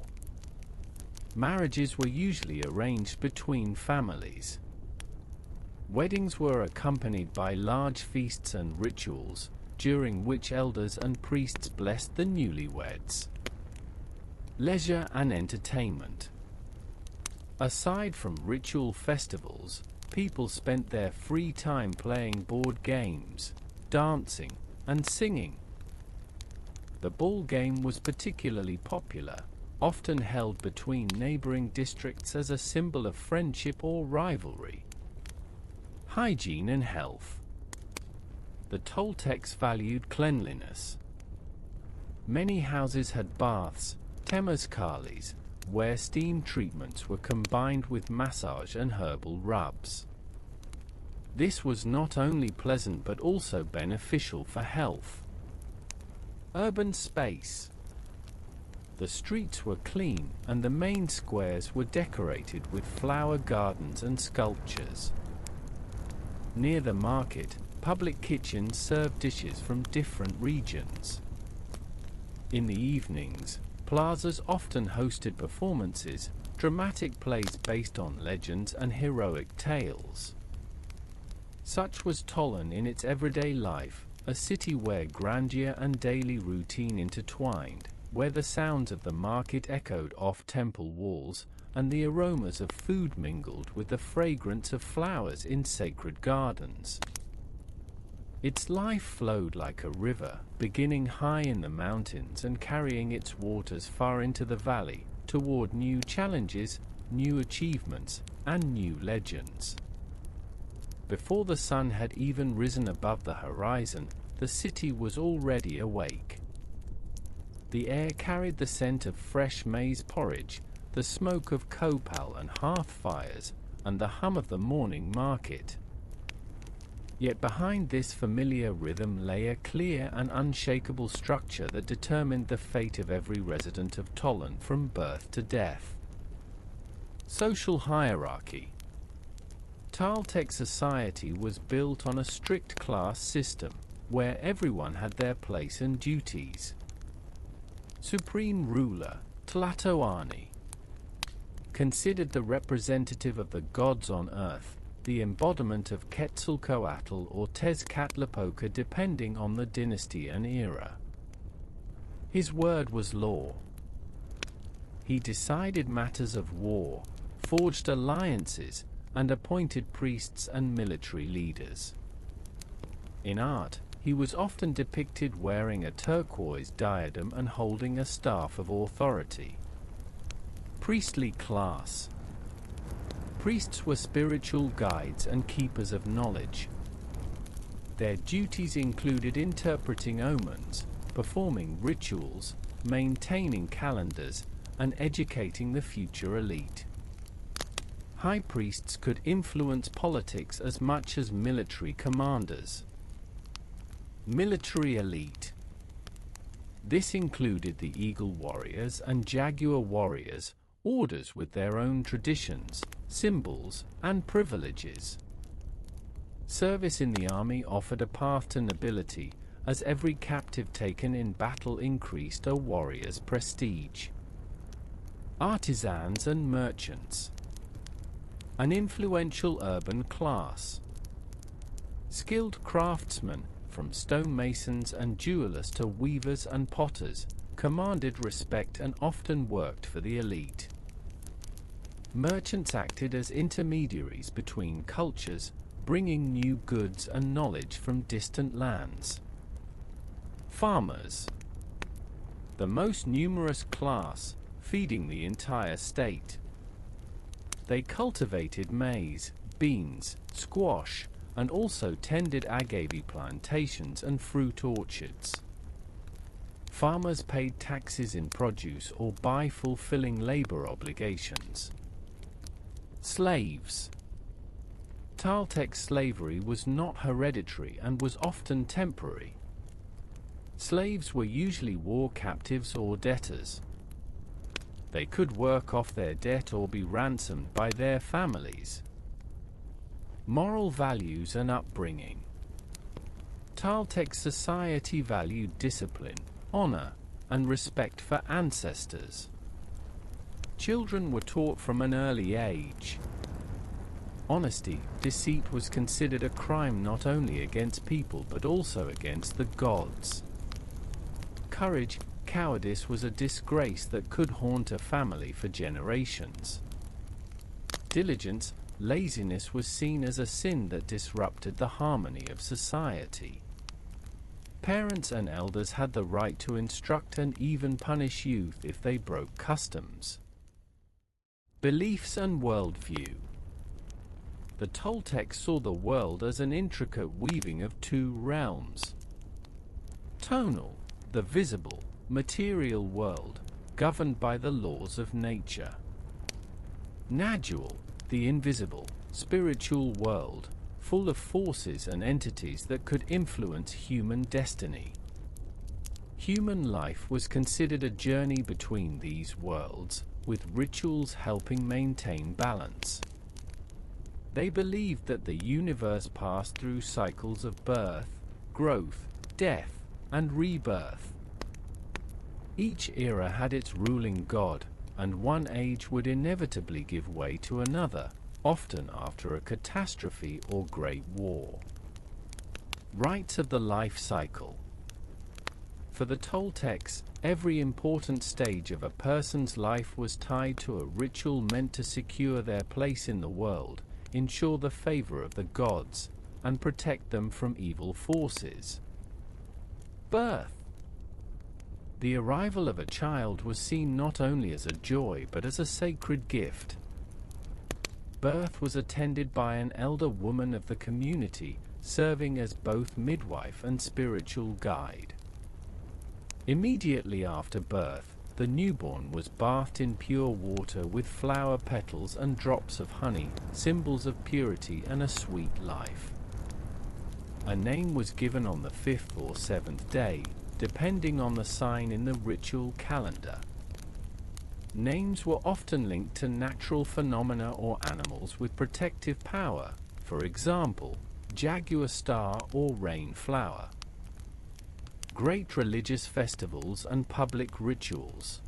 Marriages were usually arranged between families. Weddings were accompanied by large feasts and rituals, during which elders and priests blessed the newlyweds. Leisure and entertainment. Aside from ritual festivals, people spent their free time playing board games, dancing, and singing. The ball game was particularly popular, often held between neighboring districts as a symbol of friendship or rivalry. Hygiene and health. The Toltecs valued cleanliness. Many houses had baths, temazcales, where steam treatments were combined with massage and herbal rubs. This was not only pleasant but also beneficial for health. Urban space. The streets were clean and the main squares were decorated with flower gardens and sculptures. Near the market, public kitchens served dishes from different regions. In the evenings, plazas often hosted performances, dramatic plays based on legends and heroic tales. Such was Tollen in its everyday life, a city where grandeur and daily routine intertwined, where the sounds of the market echoed off temple walls, and the aromas of food mingled with the fragrance of flowers in sacred gardens. Its life flowed like a river, beginning high in the mountains and carrying its waters far into the valley, toward new challenges, new achievements, and new legends. Before the sun had even risen above the horizon, the city was already awake. The air carried the scent of fresh maize porridge, the smoke of copal and hearth fires, and the hum of the morning market. Yet behind this familiar rhythm lay a clear and unshakable structure that determined the fate of every resident of Tollen from birth to death. Social hierarchy. Toltec society was built on a strict class system, where everyone had their place and duties. Supreme ruler, Tlatoani, considered the representative of the gods on earth, the embodiment of Quetzalcoatl or Tezcatlipoca depending on the dynasty and era. His word was law. He decided matters of war, forged alliances, and appointed priests and military leaders. In art, he was often depicted wearing a turquoise diadem and holding a staff of authority. Priestly class. Priests were spiritual guides and keepers of knowledge. Their duties included interpreting omens, performing rituals, maintaining calendars, and educating the future elite. High priests could influence politics as much as military commanders. Military elite. This included the Eagle Warriors and Jaguar Warriors, orders with their own traditions, symbols, and privileges. Service in the army offered a path to nobility, as every captive taken in battle increased a warrior's prestige. Artisans and merchants. An influential urban class. Skilled craftsmen, from stonemasons and jewelers to weavers and potters, commanded respect and often worked for the elite. Merchants acted as intermediaries between cultures, bringing new goods and knowledge from distant lands. Farmers. the most numerous class, feeding the entire state. They cultivated maize, beans, squash, and also tended agave plantations and fruit orchards. Farmers paid taxes in produce or by fulfilling labor obligations. Slaves. Toltec slavery was not hereditary and was often temporary. Slaves were usually war captives or debtors. They could work off their debt or be ransomed by their families. Moral values and upbringing. Toltec society valued discipline, honor, and respect for ancestors. Children were taught from an early age. Honesty, deceit was considered a crime not only against people but also against the gods. Courage, cowardice was a disgrace that could haunt a family for generations. Diligence, laziness was seen as a sin that disrupted the harmony of society. Parents and elders had the right to instruct and even punish youth if they broke customs. Beliefs and worldview. The Toltecs saw the world as an intricate weaving of two realms. Tonal, the visible, material world, governed by the laws of nature. Natural, the invisible, spiritual world, full of forces and entities that could influence human destiny. Human life was considered a journey between these worlds, with rituals helping maintain balance. They believed that the universe passed through cycles of birth, growth, death, and rebirth. Each era had its ruling god, and one age would inevitably give way to another, often after a catastrophe or great war. Rites of the life cycle. For the Toltecs, every important stage of a person's life was tied to a ritual meant to secure their place in the world, ensure the favor of the gods, and protect them from evil forces. Birth. The arrival of a child was seen not only as a joy but as a sacred gift. Birth was attended by an elder woman of the community, serving as both midwife and spiritual guide. Immediately after birth, the newborn was bathed in pure water with flower petals and drops of honey, symbols of purity and a sweet life. A name was given on the 5th or 7th day, depending on the sign in the ritual calendar. Names were often linked to natural phenomena or animals with protective power, for example, jaguar star or rain flower. Great religious festivals and public rituals.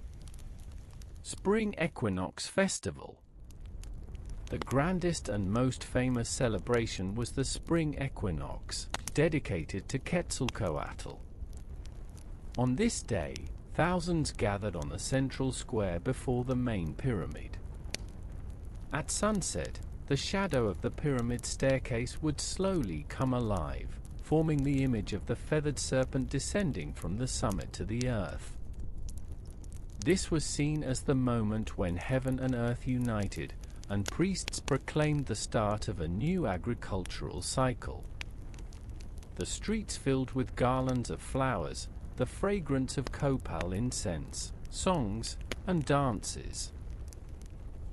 Spring Equinox Festival. The grandest and most famous celebration was the Spring Equinox, dedicated to Quetzalcoatl. On this day, thousands gathered on the central square before the main pyramid. At sunset, the shadow of the pyramid staircase would slowly come alive, forming the image of the feathered serpent descending from the summit to the earth. This was seen as the moment when heaven and earth united, and priests proclaimed the start of a new agricultural cycle. The streets filled with garlands of flowers, the fragrance of copal incense, songs, and dances.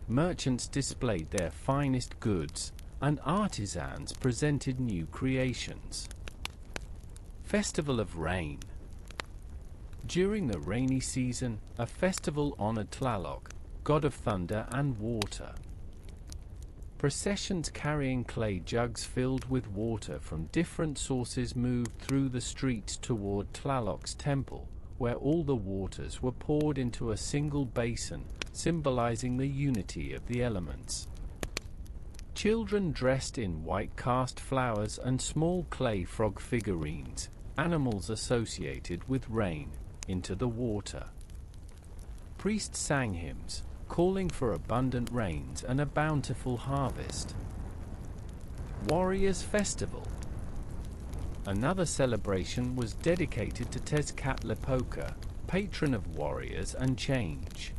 Merchants displayed their finest goods, and artisans presented new creations. Festival of Rain. During the rainy season, a festival honored Tlaloc, god of thunder and water. Processions carrying clay jugs filled with water from different sources moved through the streets toward Tlaloc's temple, where all the waters were poured into a single basin, symbolizing the unity of the elements. Children dressed in white cast flowers and small clay frog figurines, animals associated with rain, into the water. Priests sang hymns, calling for abundant rains and a bountiful harvest. Warriors' Festival. Another celebration was dedicated to Tezcatlipoca, patron of warriors and change.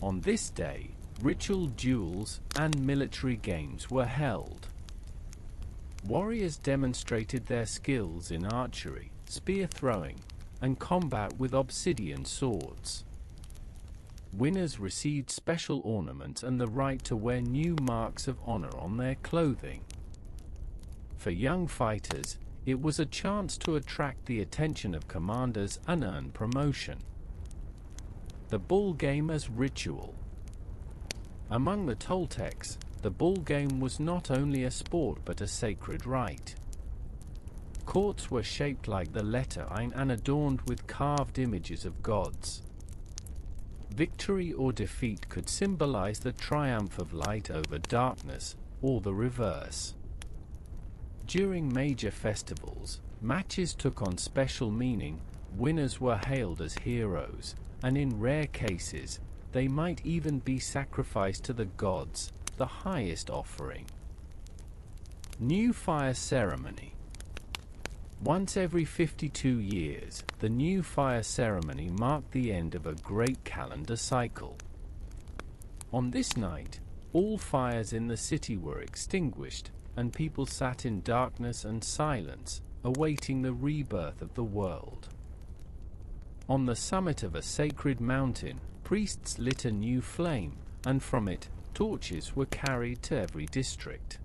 On this day, ritual duels and military games were held. Warriors demonstrated their skills in archery, spear throwing, and combat with obsidian swords. Winners received special ornaments and the right to wear new marks of honor on their clothing. For young fighters, it was a chance to attract the attention of commanders and earn promotion. The bull game as ritual. Among the Toltecs, the bull game was not only a sport but a sacred rite. Courts were shaped like the letter I and adorned with carved images of gods. Victory or defeat could symbolize the triumph of light over darkness, or the reverse. During major festivals, matches took on special meaning, winners were hailed as heroes, and in rare cases, they might even be sacrificed to the gods, the highest offering. New Fire Ceremony. Once every 52 years, the New Fire Ceremony marked the end of a great calendar cycle. On this night, all fires in the city were extinguished, and people sat in darkness and silence, awaiting the rebirth of the world. On the summit of a sacred mountain, priests lit a new flame, and from it, torches were carried to every district.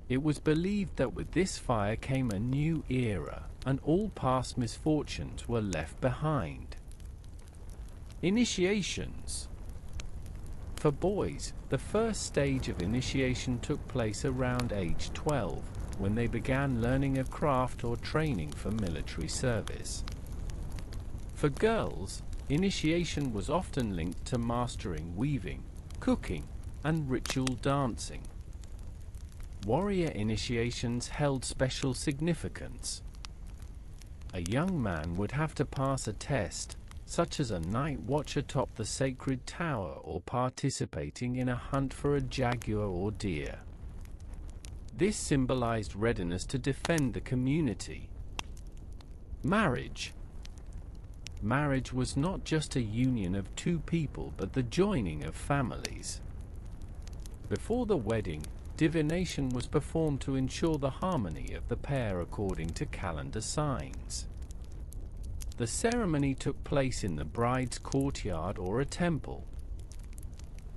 It was believed that with this fire came a new era, and all past misfortunes were left behind. Initiations. For boys, the first stage of initiation took place around age 12, when they began learning a craft or training for military service. For girls, initiation was often linked to mastering weaving, cooking, and ritual dancing. Warrior initiations held special significance. A young man would have to pass a test, such as a night watch atop the sacred tower or participating in a hunt for a jaguar or deer. This symbolized readiness to defend the community. Marriage. Marriage was not just a union of two people but the joining of families. Before the wedding, divination was performed to ensure the harmony of the pair according to calendar signs. The ceremony took place in the bride's courtyard or a temple.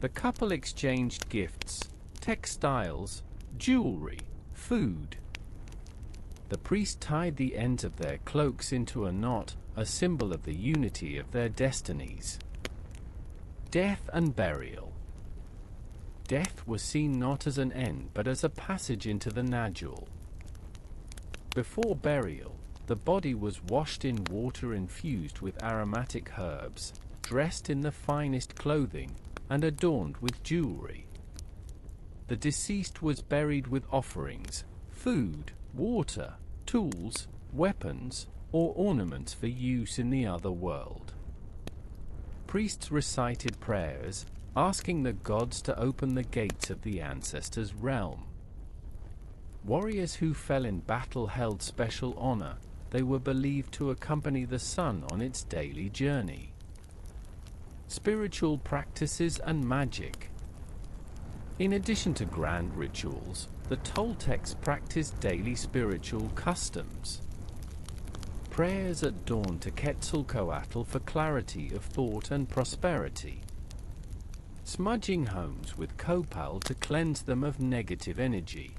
The couple exchanged gifts, textiles, jewelry, food. The priest tied the ends of their cloaks into a knot, a symbol of the unity of their destinies. Death and burial. Death was seen not as an end but as a passage into the Najul. Before burial, the body was washed in water infused with aromatic herbs, dressed in the finest clothing, and adorned with jewelry. The deceased was buried with offerings, food, water, tools, weapons, or ornaments for use in the other world. Priests recited prayers, asking the gods to open the gates of the ancestors' realm. Warriors who fell in battle held special honor. They were believed to accompany the sun on its daily journey. Spiritual practices and magic. In addition to grand rituals, the Toltecs practiced daily spiritual customs. Prayers at dawn to Quetzalcoatl for clarity of thought and prosperity. Smudging homes with copal to cleanse them of negative energy.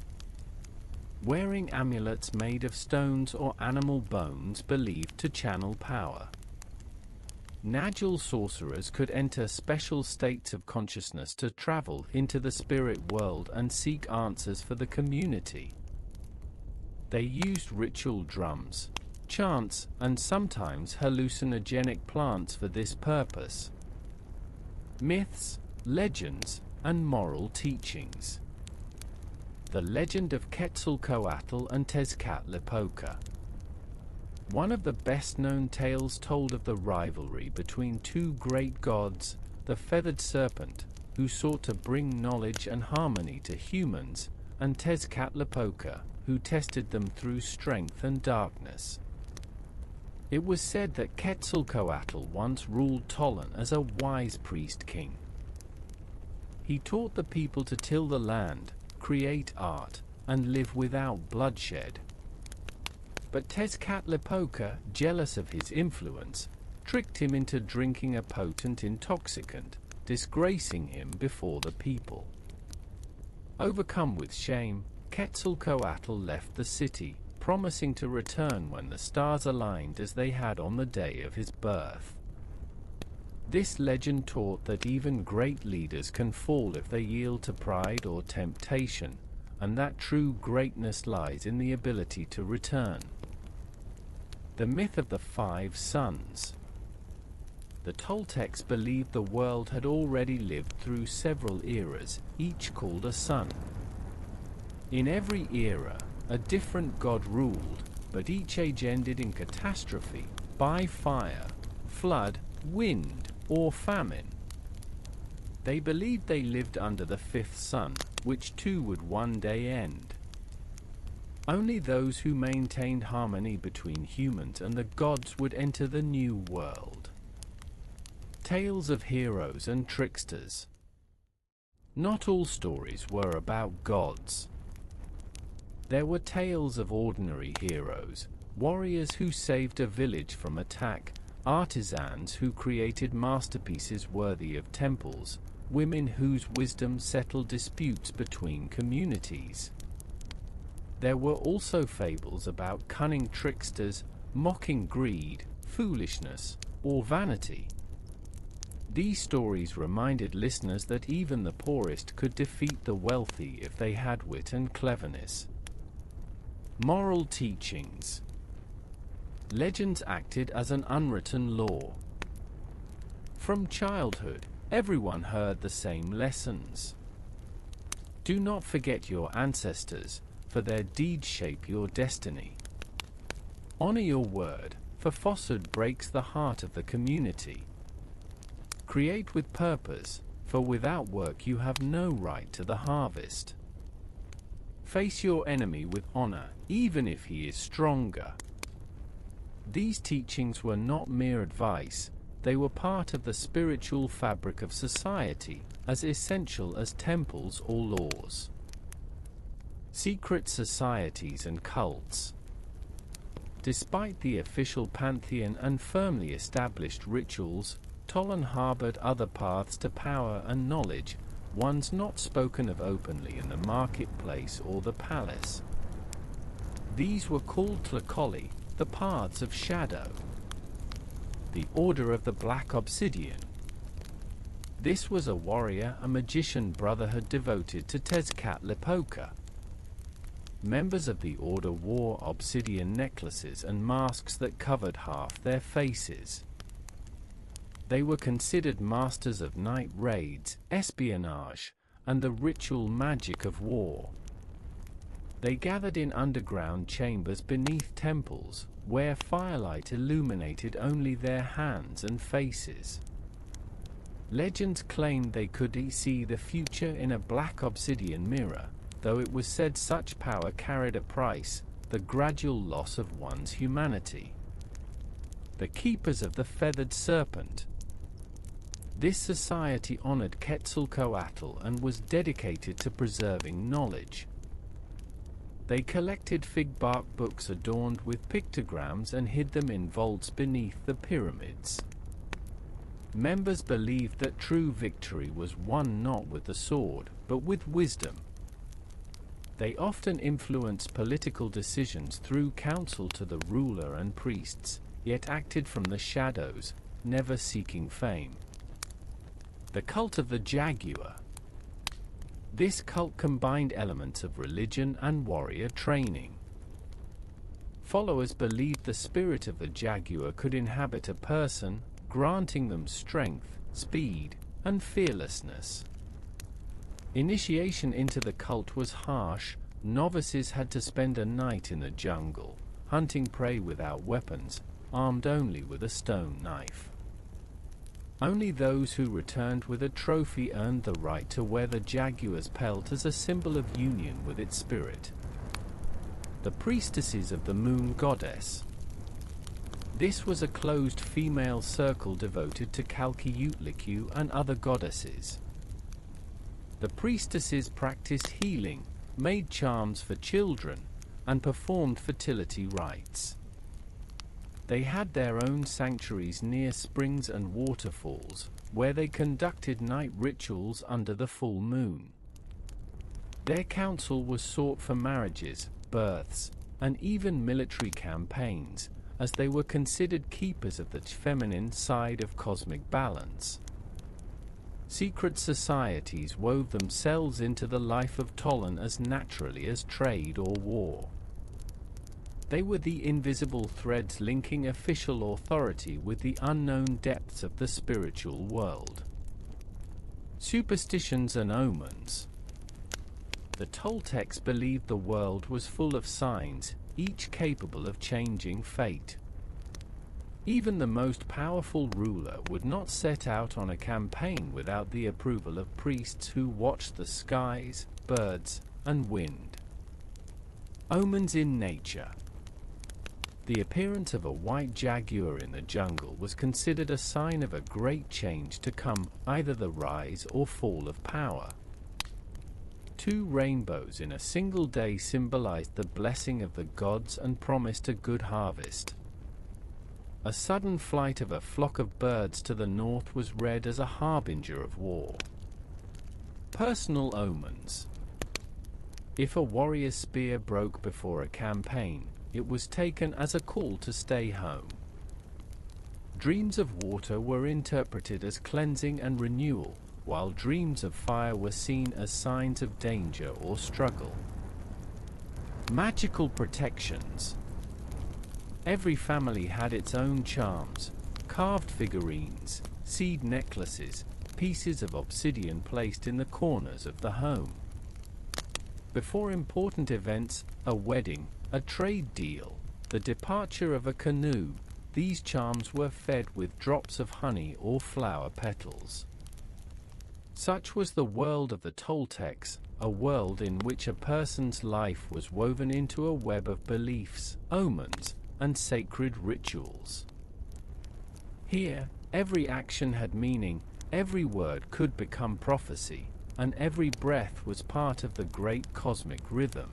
Wearing amulets made of stones or animal bones believed to channel power. Najul sorcerers could enter special states of consciousness to travel into the spirit world and seek answers for the community. They used ritual drums, chants, and sometimes hallucinogenic plants for this purpose. Myths, legends, and moral teachings. The legend of Quetzalcoatl and Tezcatlipoca. One of the best-known tales told of the rivalry between two great gods, the feathered serpent, who sought to bring knowledge and harmony to humans, and Tezcatlipoca, who tested them through strength and darkness. It was said that Quetzalcoatl once ruled Tolan as a wise priest-king. He taught the people to till the land, create art, and live without bloodshed. But Tezcatlipoca, jealous of his influence, tricked him into drinking a potent intoxicant, disgracing him before the people. Overcome with shame, Quetzalcoatl left the city, promising to return when the stars aligned as they had on the day of his birth. This legend taught that even great leaders can fall if they yield to pride or temptation, and that true greatness lies in the ability to return. The myth of the 5 suns. The Toltecs believed the world had already lived through several eras, each called a sun. In every era, a different god ruled, but each age ended in catastrophe, by fire, flood, wind, or famine. They believed they lived under the 5th sun, which too would one day end. Only those who maintained harmony between humans and the gods would enter the new world. Tales of heroes and tricksters. Not all stories were about gods. There were tales of ordinary heroes, warriors who saved a village from attack, artisans who created masterpieces worthy of temples, women whose wisdom settled disputes between communities. There were also fables about cunning tricksters, mocking greed, foolishness, or vanity. These stories reminded listeners that even the poorest could defeat the wealthy if they had wit and cleverness. Moral teachings. Legends acted as an unwritten law. From childhood, everyone heard the same lessons. Do not forget your ancestors, for their deeds shape your destiny. Honor your word, for falsehood breaks the heart of the community. Create with purpose, for without work you have no right to the harvest. Face your enemy with honor, even if he is stronger. These teachings were not mere advice, they were part of the spiritual fabric of society, as essential as temples or laws. Secret societies and cults. Despite the official pantheon and firmly established rituals, Tolan harbored other paths to power and knowledge, ones not spoken of openly in the marketplace or the palace. These were called tlacoli, the paths of shadow. The Order of the Black Obsidian. This was a warrior and magician brotherhood devoted to Tezcatlipoca. Members of the order wore obsidian necklaces and masks that covered half their faces. They were considered masters of night raids, espionage, and the ritual magic of war. They gathered in underground chambers beneath temples, where firelight illuminated only their hands and faces. Legends claimed they could see the future in a black obsidian mirror, though it was said such power carried a price, the gradual loss of one's humanity. The Keepers of the Feathered Serpent. This society honored Quetzalcoatl and was dedicated to preserving knowledge. They collected fig bark books adorned with pictograms and hid them in vaults beneath the pyramids. Members believed that true victory was won not with the sword, but with wisdom. They often influenced political decisions through counsel to the ruler and priests, yet acted from the shadows, never seeking fame. The cult of the jaguar. This cult combined elements of religion and warrior training. Followers believed the spirit of the jaguar could inhabit a person, granting them strength, speed, and fearlessness. Initiation into the cult was harsh. Novices had to spend a night in the jungle, hunting prey without weapons, armed only with a stone knife. Only those who returned with a trophy earned the right to wear the jaguar's pelt as a symbol of union with its spirit. The priestesses of the moon goddess. This was a closed female circle devoted to Kalkiutliku and other goddesses. The priestesses practiced healing, made charms for children, and performed fertility rites. They had their own sanctuaries near springs and waterfalls, where they conducted night rituals under the full moon. Their counsel was sought for marriages, births, and even military campaigns, as they were considered keepers of the feminine side of cosmic balance. Secret societies wove themselves into the life of Tolan as naturally as trade or war. They were the invisible threads linking official authority with the unknown depths of the spiritual world. Superstitions and omens. The Toltecs believed the world was full of signs, each capable of changing fate. Even the most powerful ruler would not set out on a campaign without the approval of priests who watched the skies, birds, and wind. Omens in nature. The appearance of a white jaguar in the jungle was considered a sign of a great change to come, either the rise or fall of power. 2 rainbows in a single day symbolized the blessing of the gods and promised a good harvest. A sudden flight of a flock of birds to the north was read as a harbinger of war. Personal omens. If a warrior's spear broke before a campaign, it was taken as a call to stay home. Dreams of water were interpreted as cleansing and renewal, while dreams of fire were seen as signs of danger or struggle. Magical protections. Every family had its own charms, carved figurines, seed necklaces, pieces of obsidian placed in the corners of the home. Before important events, a wedding, a trade deal, the departure of a canoe, these charms were fed with drops of honey or flower petals. Such was the world of the Toltecs, a world in which a person's life was woven into a web of beliefs, omens, and sacred rituals. Here, every action had meaning, every word could become prophecy, and every breath was part of the great cosmic rhythm.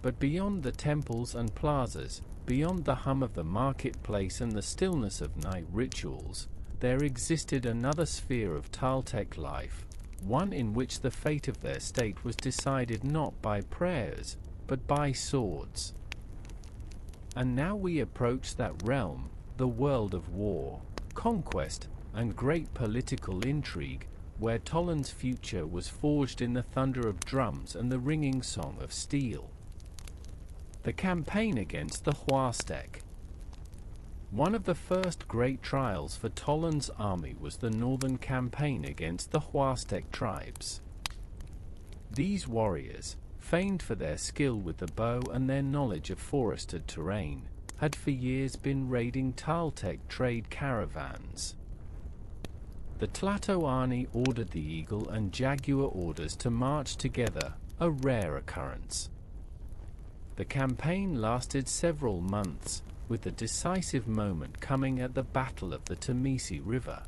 But beyond the temples and plazas, beyond the hum of the marketplace and the stillness of night rituals, there existed another sphere of Toltec life, one in which the fate of their state was decided not by prayers, but by swords. And now we approach that realm, the world of war, conquest, and great political intrigue, where Tolan's future was forged in the thunder of drums and the ringing song of steel. The campaign against the Huastec. One of the first great trials for Tolan's army was the northern campaign against the Huastec tribes. These warriors, famed for their skill with the bow and their knowledge of forested terrain, had for years been raiding Toltec trade caravans. The Tlatoani ordered the eagle and jaguar orders to march together, a rare occurrence. The campaign lasted several months, with the decisive moment coming at the Battle of the Temesi River.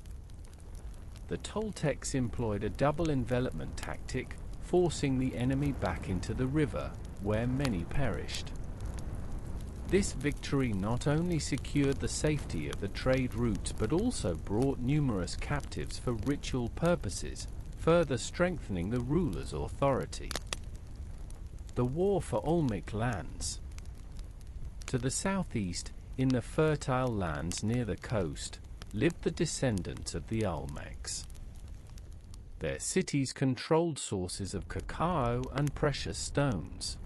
The Toltecs employed a double envelopment tactic, forcing the enemy back into the river, where many perished. This victory not only secured the safety of the trade routes but also brought numerous captives for ritual purposes, further strengthening the ruler's authority. The war for Olmec lands. To the southeast, in the fertile lands near the coast, lived the descendants of the Olmecs. Their cities controlled sources of cacao and precious stones.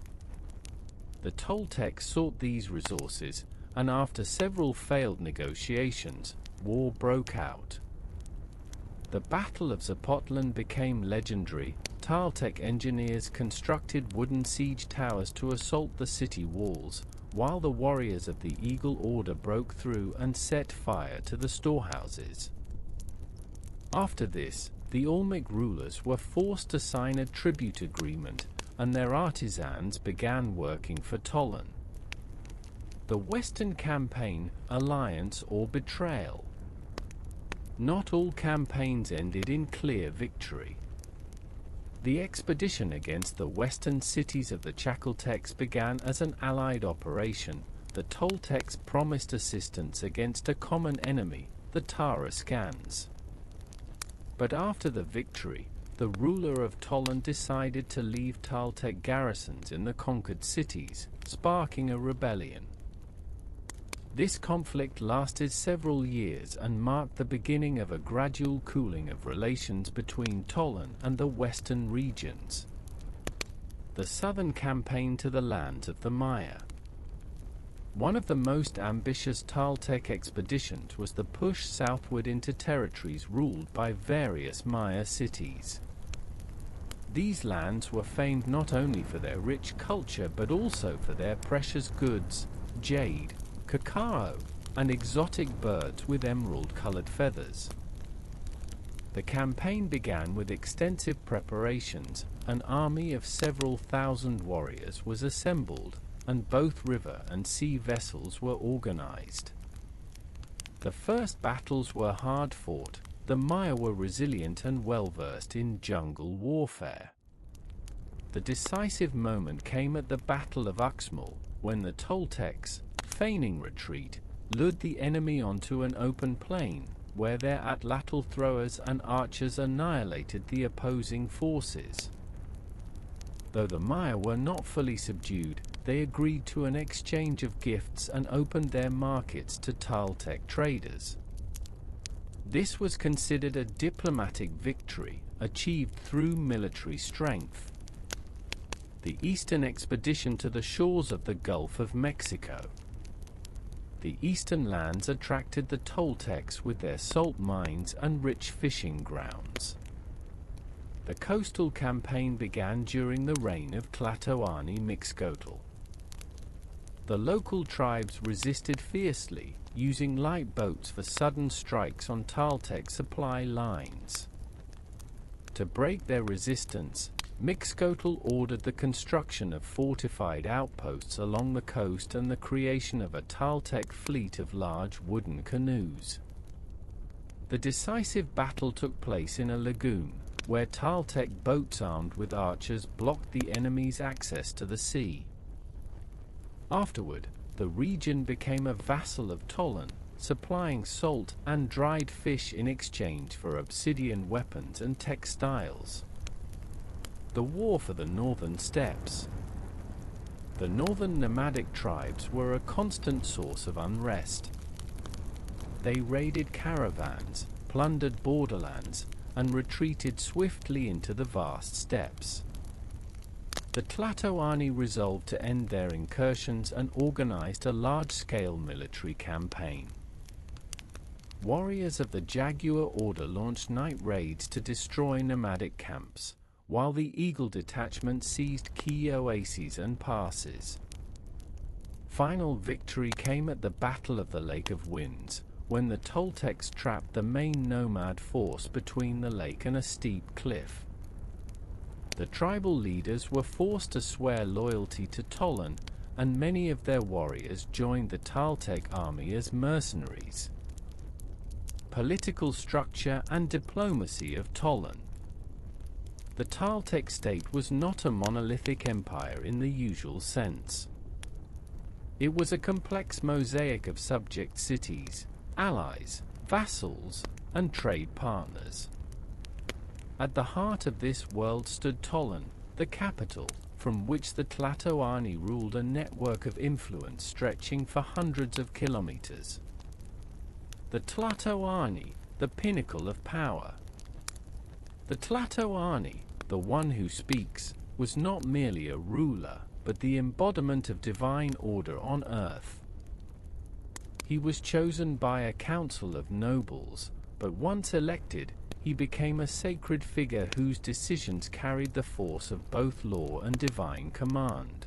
The Toltecs sought these resources, and after several failed negotiations, war broke out. The Battle of Zapotlan became legendary. Toltec engineers constructed wooden siege towers to assault the city walls, while the warriors of the Eagle Order broke through and set fire to the storehouses. After this, the Olmec rulers were forced to sign a tribute agreement, and their artisans began working for Tolan. The Western Campaign, Alliance or Betrayal. Not all campaigns ended in clear victory. The expedition against the western cities of the Chacaltecs began as an allied operation. The Toltecs promised assistance against a common enemy, the Tarascans. But after the victory, the ruler of Tolan decided to leave Toltec garrisons in the conquered cities, sparking a rebellion. This conflict lasted several years and marked the beginning of a gradual cooling of relations between Tolan and the western regions. The southern campaign to the lands of the Maya. One of the most ambitious Toltec expeditions was the push southward into territories ruled by various Maya cities. These lands were famed not only for their rich culture but also for their precious goods, jade, cacao, and exotic birds with emerald-colored feathers. The campaign began with extensive preparations. An army of several thousand warriors was assembled, and both river and sea vessels were organized. The first battles were hard fought. The Maya were resilient and well-versed in jungle warfare. The decisive moment came at the Battle of Uxmal, when the Toltecs, feigning retreat, lured the enemy onto an open plain, where their atlatl throwers and archers annihilated the opposing forces. Though the Maya were not fully subdued, they agreed to an exchange of gifts and opened their markets to Toltec traders. This was considered a diplomatic victory, achieved through military strength. The Eastern expedition to the shores of the Gulf of Mexico. The eastern lands attracted the Toltecs with their salt mines and rich fishing grounds. The coastal campaign began during the reign of Tlatoani Mixcoatl. The local tribes resisted fiercely, using light boats for sudden strikes on Toltec supply lines. To break their resistance, Mixcoatl ordered the construction of fortified outposts along the coast and the creation of a Toltec fleet of large wooden canoes. The decisive battle took place in a lagoon, where Toltec boats armed with archers blocked the enemy's access to the sea. Afterward, the region became a vassal of Tolan, supplying salt and dried fish in exchange for obsidian weapons and textiles. The war for the northern steppes. The northern nomadic tribes were a constant source of unrest. They raided caravans, plundered borderlands, and retreated swiftly into the vast steppes. The Tlatoani resolved to end their incursions and organized a large-scale military campaign. Warriors of the Jaguar Order launched night raids to destroy nomadic camps, while the Eagle Detachment seized key oases and passes. Final victory came at the Battle of the Lake of Winds, when the Toltecs trapped the main nomad force between the lake and a steep cliff. The tribal leaders were forced to swear loyalty to Tolan, and many of their warriors joined the Toltec army as mercenaries. Political structure and diplomacy of Tolan. The Toltec state was not a monolithic empire in the usual sense. It was a complex mosaic of subject cities, allies, vassals, and trade partners. At the heart of this world stood Tolan, the capital, from which the Tlatoani ruled a network of influence stretching for hundreds of kilometers. The Tlatoani, the pinnacle of power. The Tlatoani, the one who speaks, was not merely a ruler, but the embodiment of divine order on earth. He was chosen by a council of nobles, but once elected, he became a sacred figure whose decisions carried the force of both law and divine command.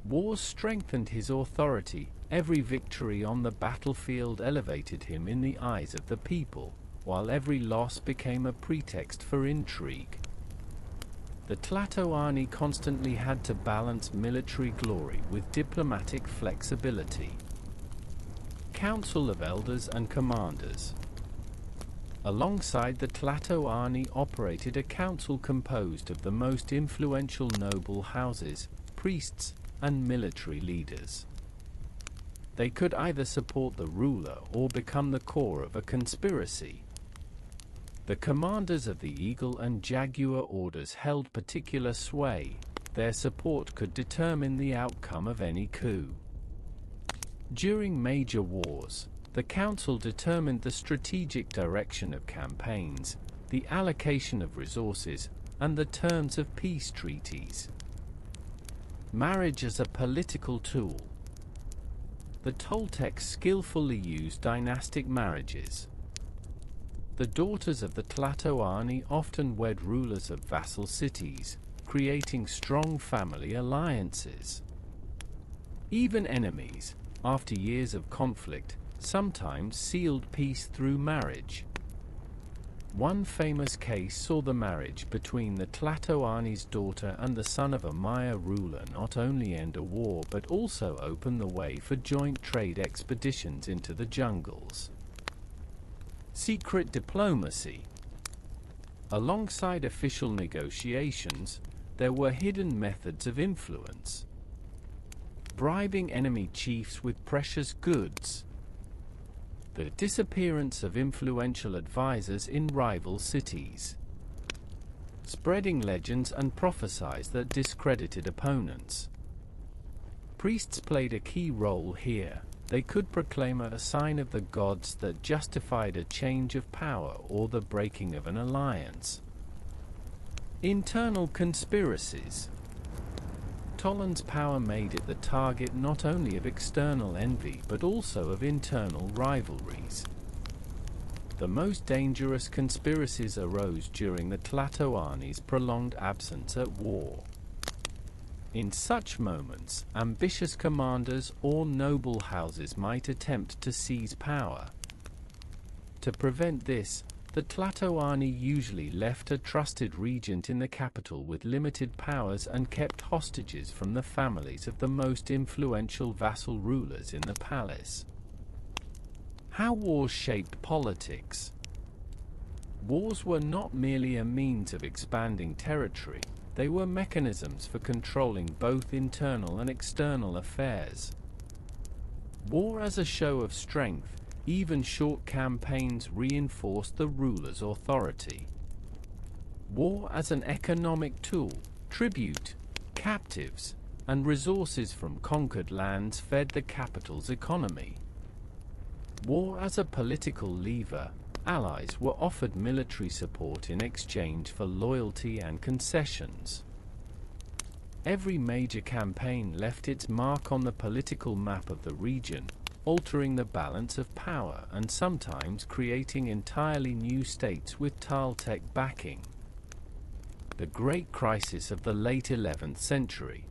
Wars strengthened his authority. Every victory on the battlefield elevated him in the eyes of the people, while every loss became a pretext for intrigue. The Tlatoani constantly had to balance military glory with diplomatic flexibility. Council of Elders and Commanders. Alongside the Tlatoani operated a council composed of the most influential noble houses, priests, and military leaders. They could either support the ruler or become the core of a conspiracy. The commanders of the Eagle and Jaguar orders held particular sway. Their support could determine the outcome of any coup. During major wars, the council determined the strategic direction of campaigns, the allocation of resources, and the terms of peace treaties. Marriage as a political tool. The Toltecs skillfully used dynastic marriages. The daughters of the Tlatoani often wed rulers of vassal cities, creating strong family alliances. Even enemies, after years of conflict, sometimes sealed peace through marriage. One famous case saw the marriage between the Tlatoani's daughter and the son of a Maya ruler not only end a war but also open the way for joint trade expeditions into the jungles. Secret diplomacy. Alongside official negotiations, there were hidden methods of influence. Bribing enemy chiefs with precious goods. The disappearance of influential advisors in rival cities. Spreading legends and prophecies that discredited opponents. Priests played a key role here. They could proclaim a sign of the gods that justified a change of power or the breaking of an alliance. Internal conspiracies. Toland's power made it the target not only of external envy but also of internal rivalries. The most dangerous conspiracies arose during the Tlatoani's prolonged absence at war. In such moments, ambitious commanders or noble houses might attempt to seize power. To prevent this, the Tlatoani usually left a trusted regent in the capital with limited powers and kept hostages from the families of the most influential vassal rulers in the palace. How wars shaped politics. Wars were not merely a means of expanding territory, they were mechanisms for controlling both internal and external affairs. War as a show of strength. Even short campaigns reinforced the ruler's authority. War as an economic tool, tribute, captives, and resources from conquered lands fed the capital's economy. War as a political lever, allies were offered military support in exchange for loyalty and concessions. Every major campaign left its mark on the political map of the region, altering the balance of power and sometimes creating entirely new states with Toltec backing. The Great Crisis of the late 11th century.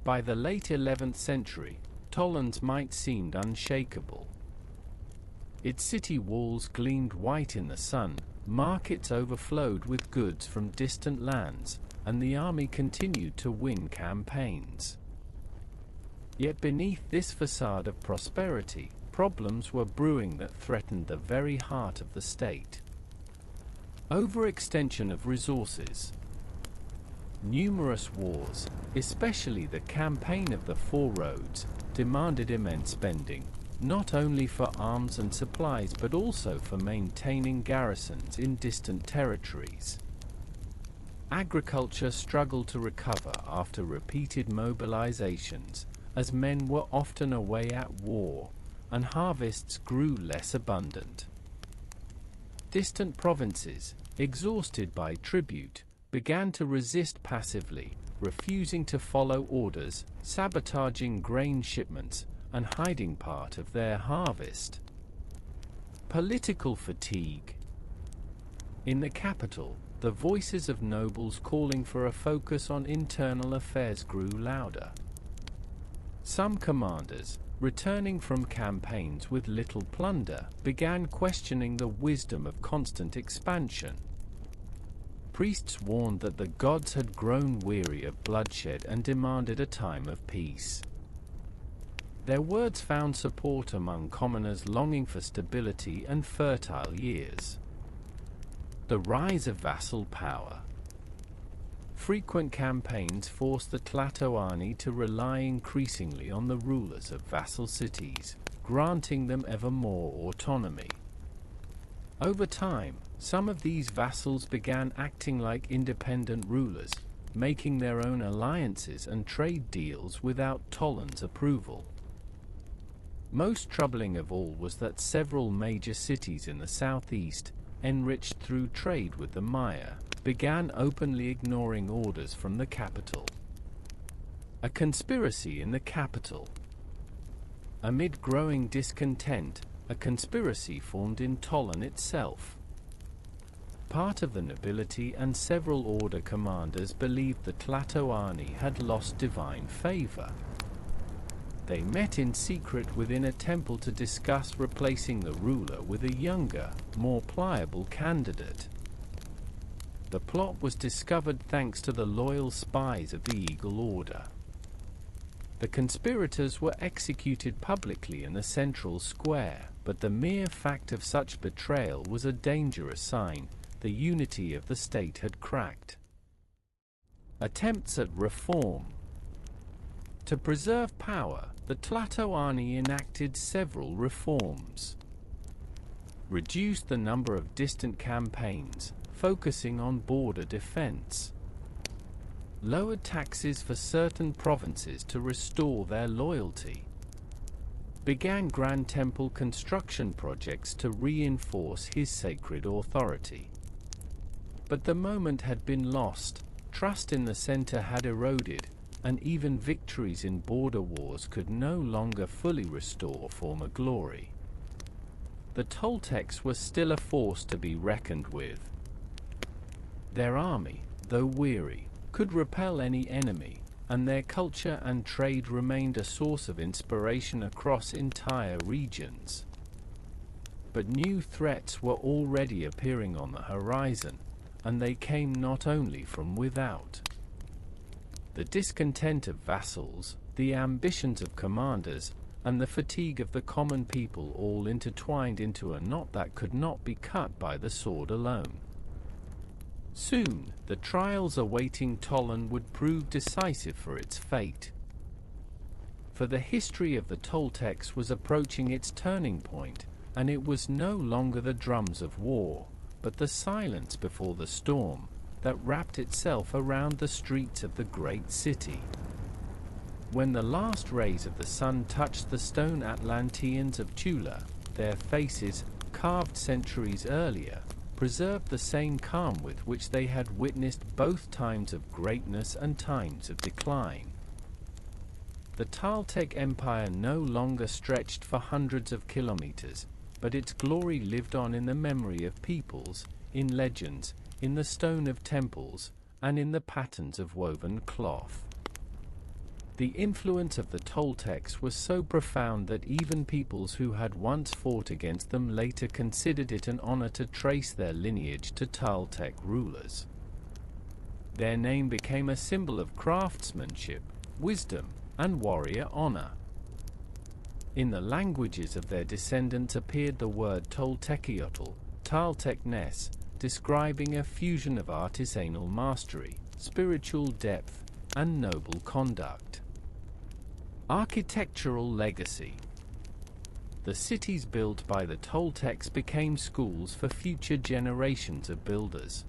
By the late 11th century, Toland's might seemed unshakable. Its city walls gleamed white in the sun, markets overflowed with goods from distant lands, and the army continued to win campaigns. Yet beneath this facade of prosperity, problems were brewing that threatened the very heart of the state. Overextension of resources. Numerous wars, especially the Campaign of the Four Roads, demanded immense spending, not only for arms and supplies but also for maintaining garrisons in distant territories. Agriculture struggled to recover after repeated mobilizations, as men were often away at war, and harvests grew less abundant. Distant provinces, exhausted by tribute, began to resist passively, refusing to follow orders, sabotaging grain shipments, and hiding part of their harvest. Political fatigue. In the capital, the voices of nobles calling for a focus on internal affairs grew louder. Some commanders, returning from campaigns with little plunder, began questioning the wisdom of constant expansion. priests warned that the gods had grown weary of bloodshed and demanded a time of peace. Their words found support among commoners longing for stability and fertile years. The rise of vassal power. Frequent campaigns forced the Tlatoani to rely increasingly on the rulers of vassal cities, granting them ever more autonomy. Over time, some of these vassals began acting like independent rulers, making their own alliances and trade deals without Toland's approval. Most troubling of all was that several major cities in the southeast, enriched through trade with the Maya, began openly ignoring orders from the capital. A conspiracy in the capital. Amid growing discontent, a conspiracy formed in Tolan itself. Part of the nobility and several order commanders believed the Tlatoani had lost divine favor. They met in secret within a temple to discuss replacing the ruler with a younger, more pliable candidate. The plot was discovered thanks to the loyal spies of the Eagle Order. The conspirators were executed publicly in the central square, but the mere fact of such betrayal was a dangerous sign. The unity of the state had cracked. Attempts at reform. To preserve power, the Tlatoani enacted several reforms. Reduced the number of distant campaigns, focusing on border defense. Lowered taxes for certain provinces to restore their loyalty. Began Grand Temple construction projects to reinforce his sacred authority. But the moment had been lost, trust in the center had eroded, and even victories in border wars could no longer fully restore former glory. The Toltecs were still a force to be reckoned with. Their army, though weary, could repel any enemy, and their culture and trade remained a source of inspiration across entire regions. But new threats were already appearing on the horizon, and they came not only from without. The discontent of vassals, the ambitions of commanders, and the fatigue of the common people all intertwined into a knot that could not be cut by the sword alone. Soon, the trials awaiting Tolan would prove decisive for its fate. For the history of the Toltecs was approaching its turning point, and it was no longer the drums of war, but the silence before the storm, that wrapped itself around the streets of the great city. When the last rays of the sun touched the stone Atlanteans of Tula, their faces, carved centuries earlier, preserved the same calm with which they had witnessed both times of greatness and times of decline. The Toltec Empire no longer stretched for hundreds of kilometers, but its glory lived on in the memory of peoples, in legends, in the stone of temples, and in the patterns of woven cloth. The influence of the Toltecs was so profound that even peoples who had once fought against them later considered it an honor to trace their lineage to Toltec rulers. Their name became a symbol of craftsmanship, wisdom, and warrior honor. In the languages of their descendants appeared the word Toltekiotl, Toltecness, describing a fusion of artisanal mastery, spiritual depth, and noble conduct. Architectural legacy. The cities built by the Toltecs became schools for future generations of builders.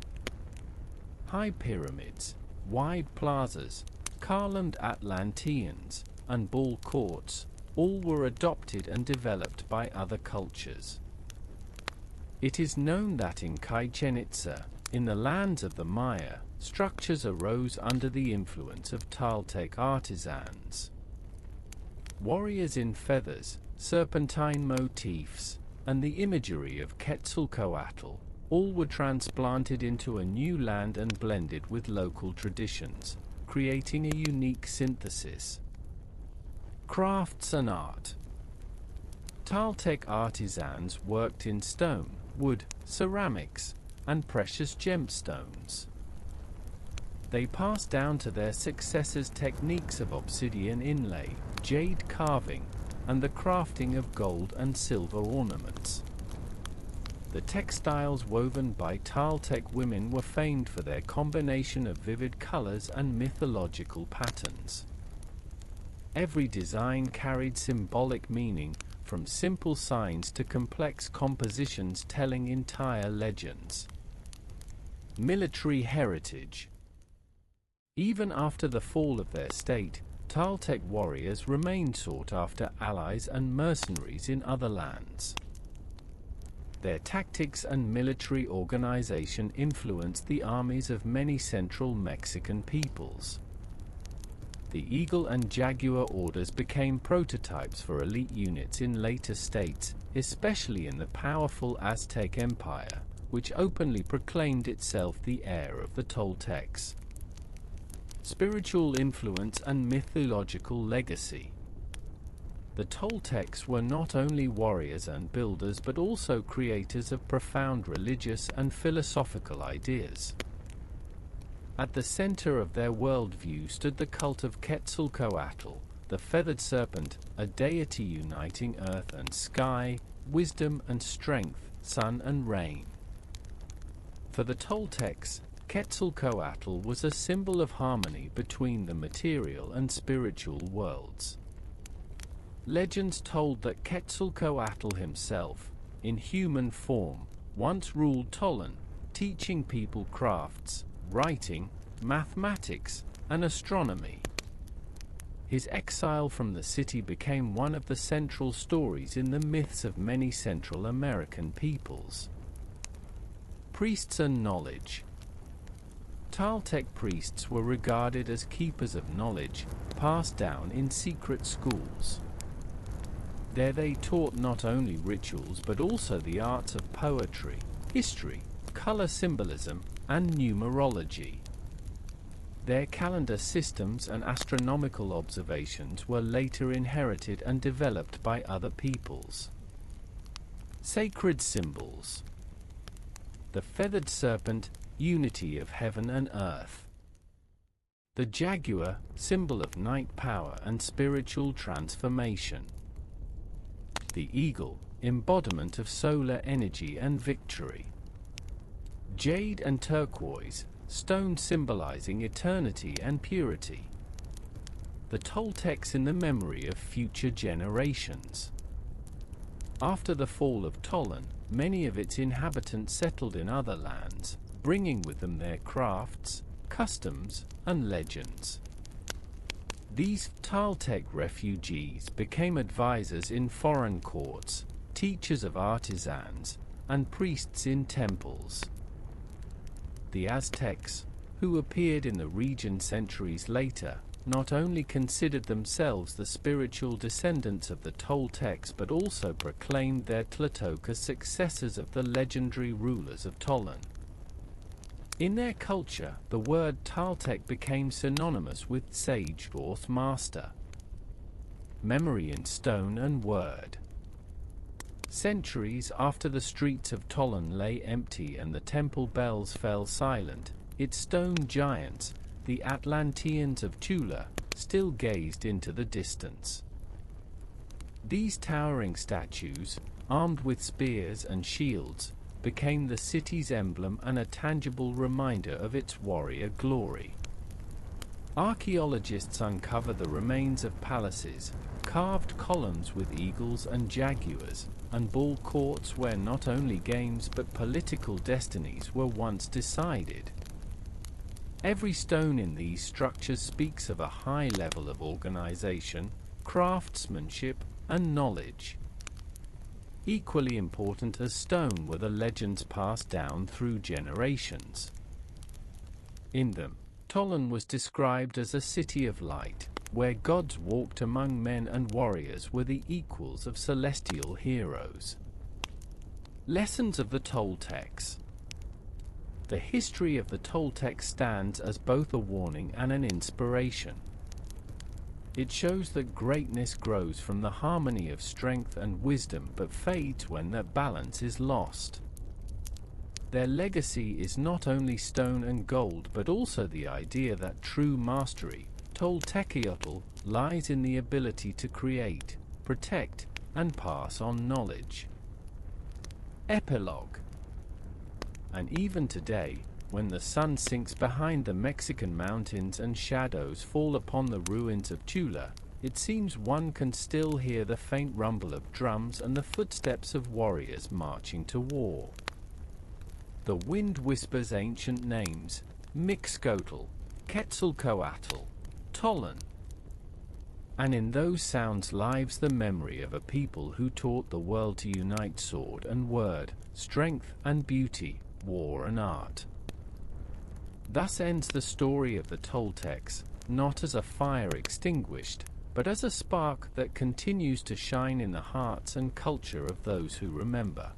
High pyramids, wide plazas, columned Atlanteans, and ball courts, all were adopted and developed by other cultures. It is known that in Chichen Itza, in the lands of the Maya, structures arose under the influence of Toltec artisans. Warriors in feathers, serpentine motifs, and the imagery of Quetzalcoatl, all were transplanted into a new land and blended with local traditions, creating a unique synthesis. Crafts and art. Toltec artisans worked in stone, wood, ceramics, and precious gemstones. They passed down to their successors techniques of obsidian inlay, jade carving, and the crafting of gold and silver ornaments. The textiles woven by Toltec women were famed for their combination of vivid colors and mythological patterns. Every design carried symbolic meaning, from simple signs to complex compositions telling entire legends. Military heritage. Even after the fall of their state, Toltec warriors remained sought-after allies and mercenaries in other lands. Their tactics and military organization influenced the armies of many central Mexican peoples. The eagle and jaguar orders became prototypes for elite units in later states, especially in the powerful Aztec Empire, which openly proclaimed itself the heir of the Toltecs. Spiritual influence and mythological legacy. The Toltecs were not only warriors and builders but also creators of profound religious and philosophical ideas. At the center of their worldview stood the cult of Quetzalcoatl, the feathered serpent, a deity uniting earth and sky, wisdom and strength, sun and rain. For the Toltecs, Quetzalcoatl was a symbol of harmony between the material and spiritual worlds. Legends told that Quetzalcoatl himself, in human form, once ruled Tolan, teaching people crafts, writing, mathematics, and astronomy. His exile from the city became one of the central stories in the myths of many Central American peoples. Priests and knowledge. Toltec priests were regarded as keepers of knowledge, passed down in secret schools. There they taught not only rituals but also the arts of poetry, history, color symbolism, and numerology. Their calendar systems and astronomical observations were later inherited and developed by other peoples. Sacred symbols. The feathered serpent, unity of heaven and earth. The jaguar, symbol of night power and spiritual transformation. The eagle, embodiment of solar energy and victory. Jade and turquoise, stones symbolizing eternity and purity. The Toltecs in the memory of future generations. After the fall of Tolan, many of its inhabitants settled in other lands, bringing with them their crafts, customs, and legends. These Toltec refugees became advisors in foreign courts, teachers of artisans, and priests in temples. The Aztecs, who appeared in the region centuries later, not only considered themselves the spiritual descendants of the Toltecs but also proclaimed their Tlatoc as successors of the legendary rulers of Tolan. In their culture, the word Toltec became synonymous with sage or master. Memory in stone and word. Centuries after the streets of Tolan lay empty and the temple bells fell silent, its stone giants, the Atlanteans of Tula, still gazed into the distance. These towering statues, armed with spears and shields, became the city's emblem and a tangible reminder of its warrior glory. Archaeologists uncover the remains of palaces, carved columns with eagles and jaguars, and ball courts where not only games but political destinies were once decided. Every stone in these structures speaks of a high level of organization, craftsmanship, and knowledge. Equally important as stone were the legends passed down through generations. In them, Tolan was described as a city of light, where gods walked among men and warriors were the equals of celestial heroes. Lessons of the Toltecs. The history of the Toltecs stands as both a warning and an inspiration. It shows that greatness grows from the harmony of strength and wisdom but fades when that balance is lost. Their legacy is not only stone and gold but also the idea that true mastery, Toltecs, lies in the ability to create, protect, and pass on knowledge. Epilogue. And even today, when the sun sinks behind the Mexican mountains and shadows fall upon the ruins of Tula, it seems one can still hear the faint rumble of drums and the footsteps of warriors marching to war. The wind whispers ancient names: Mixcoatl, Quetzalcoatl, Tolan. And in those sounds lives the memory of a people who taught the world to unite sword and word, strength and beauty, war and art. Thus ends the story of the Toltecs, not as a fire extinguished, but as a spark that continues to shine in the hearts and culture of those who remember.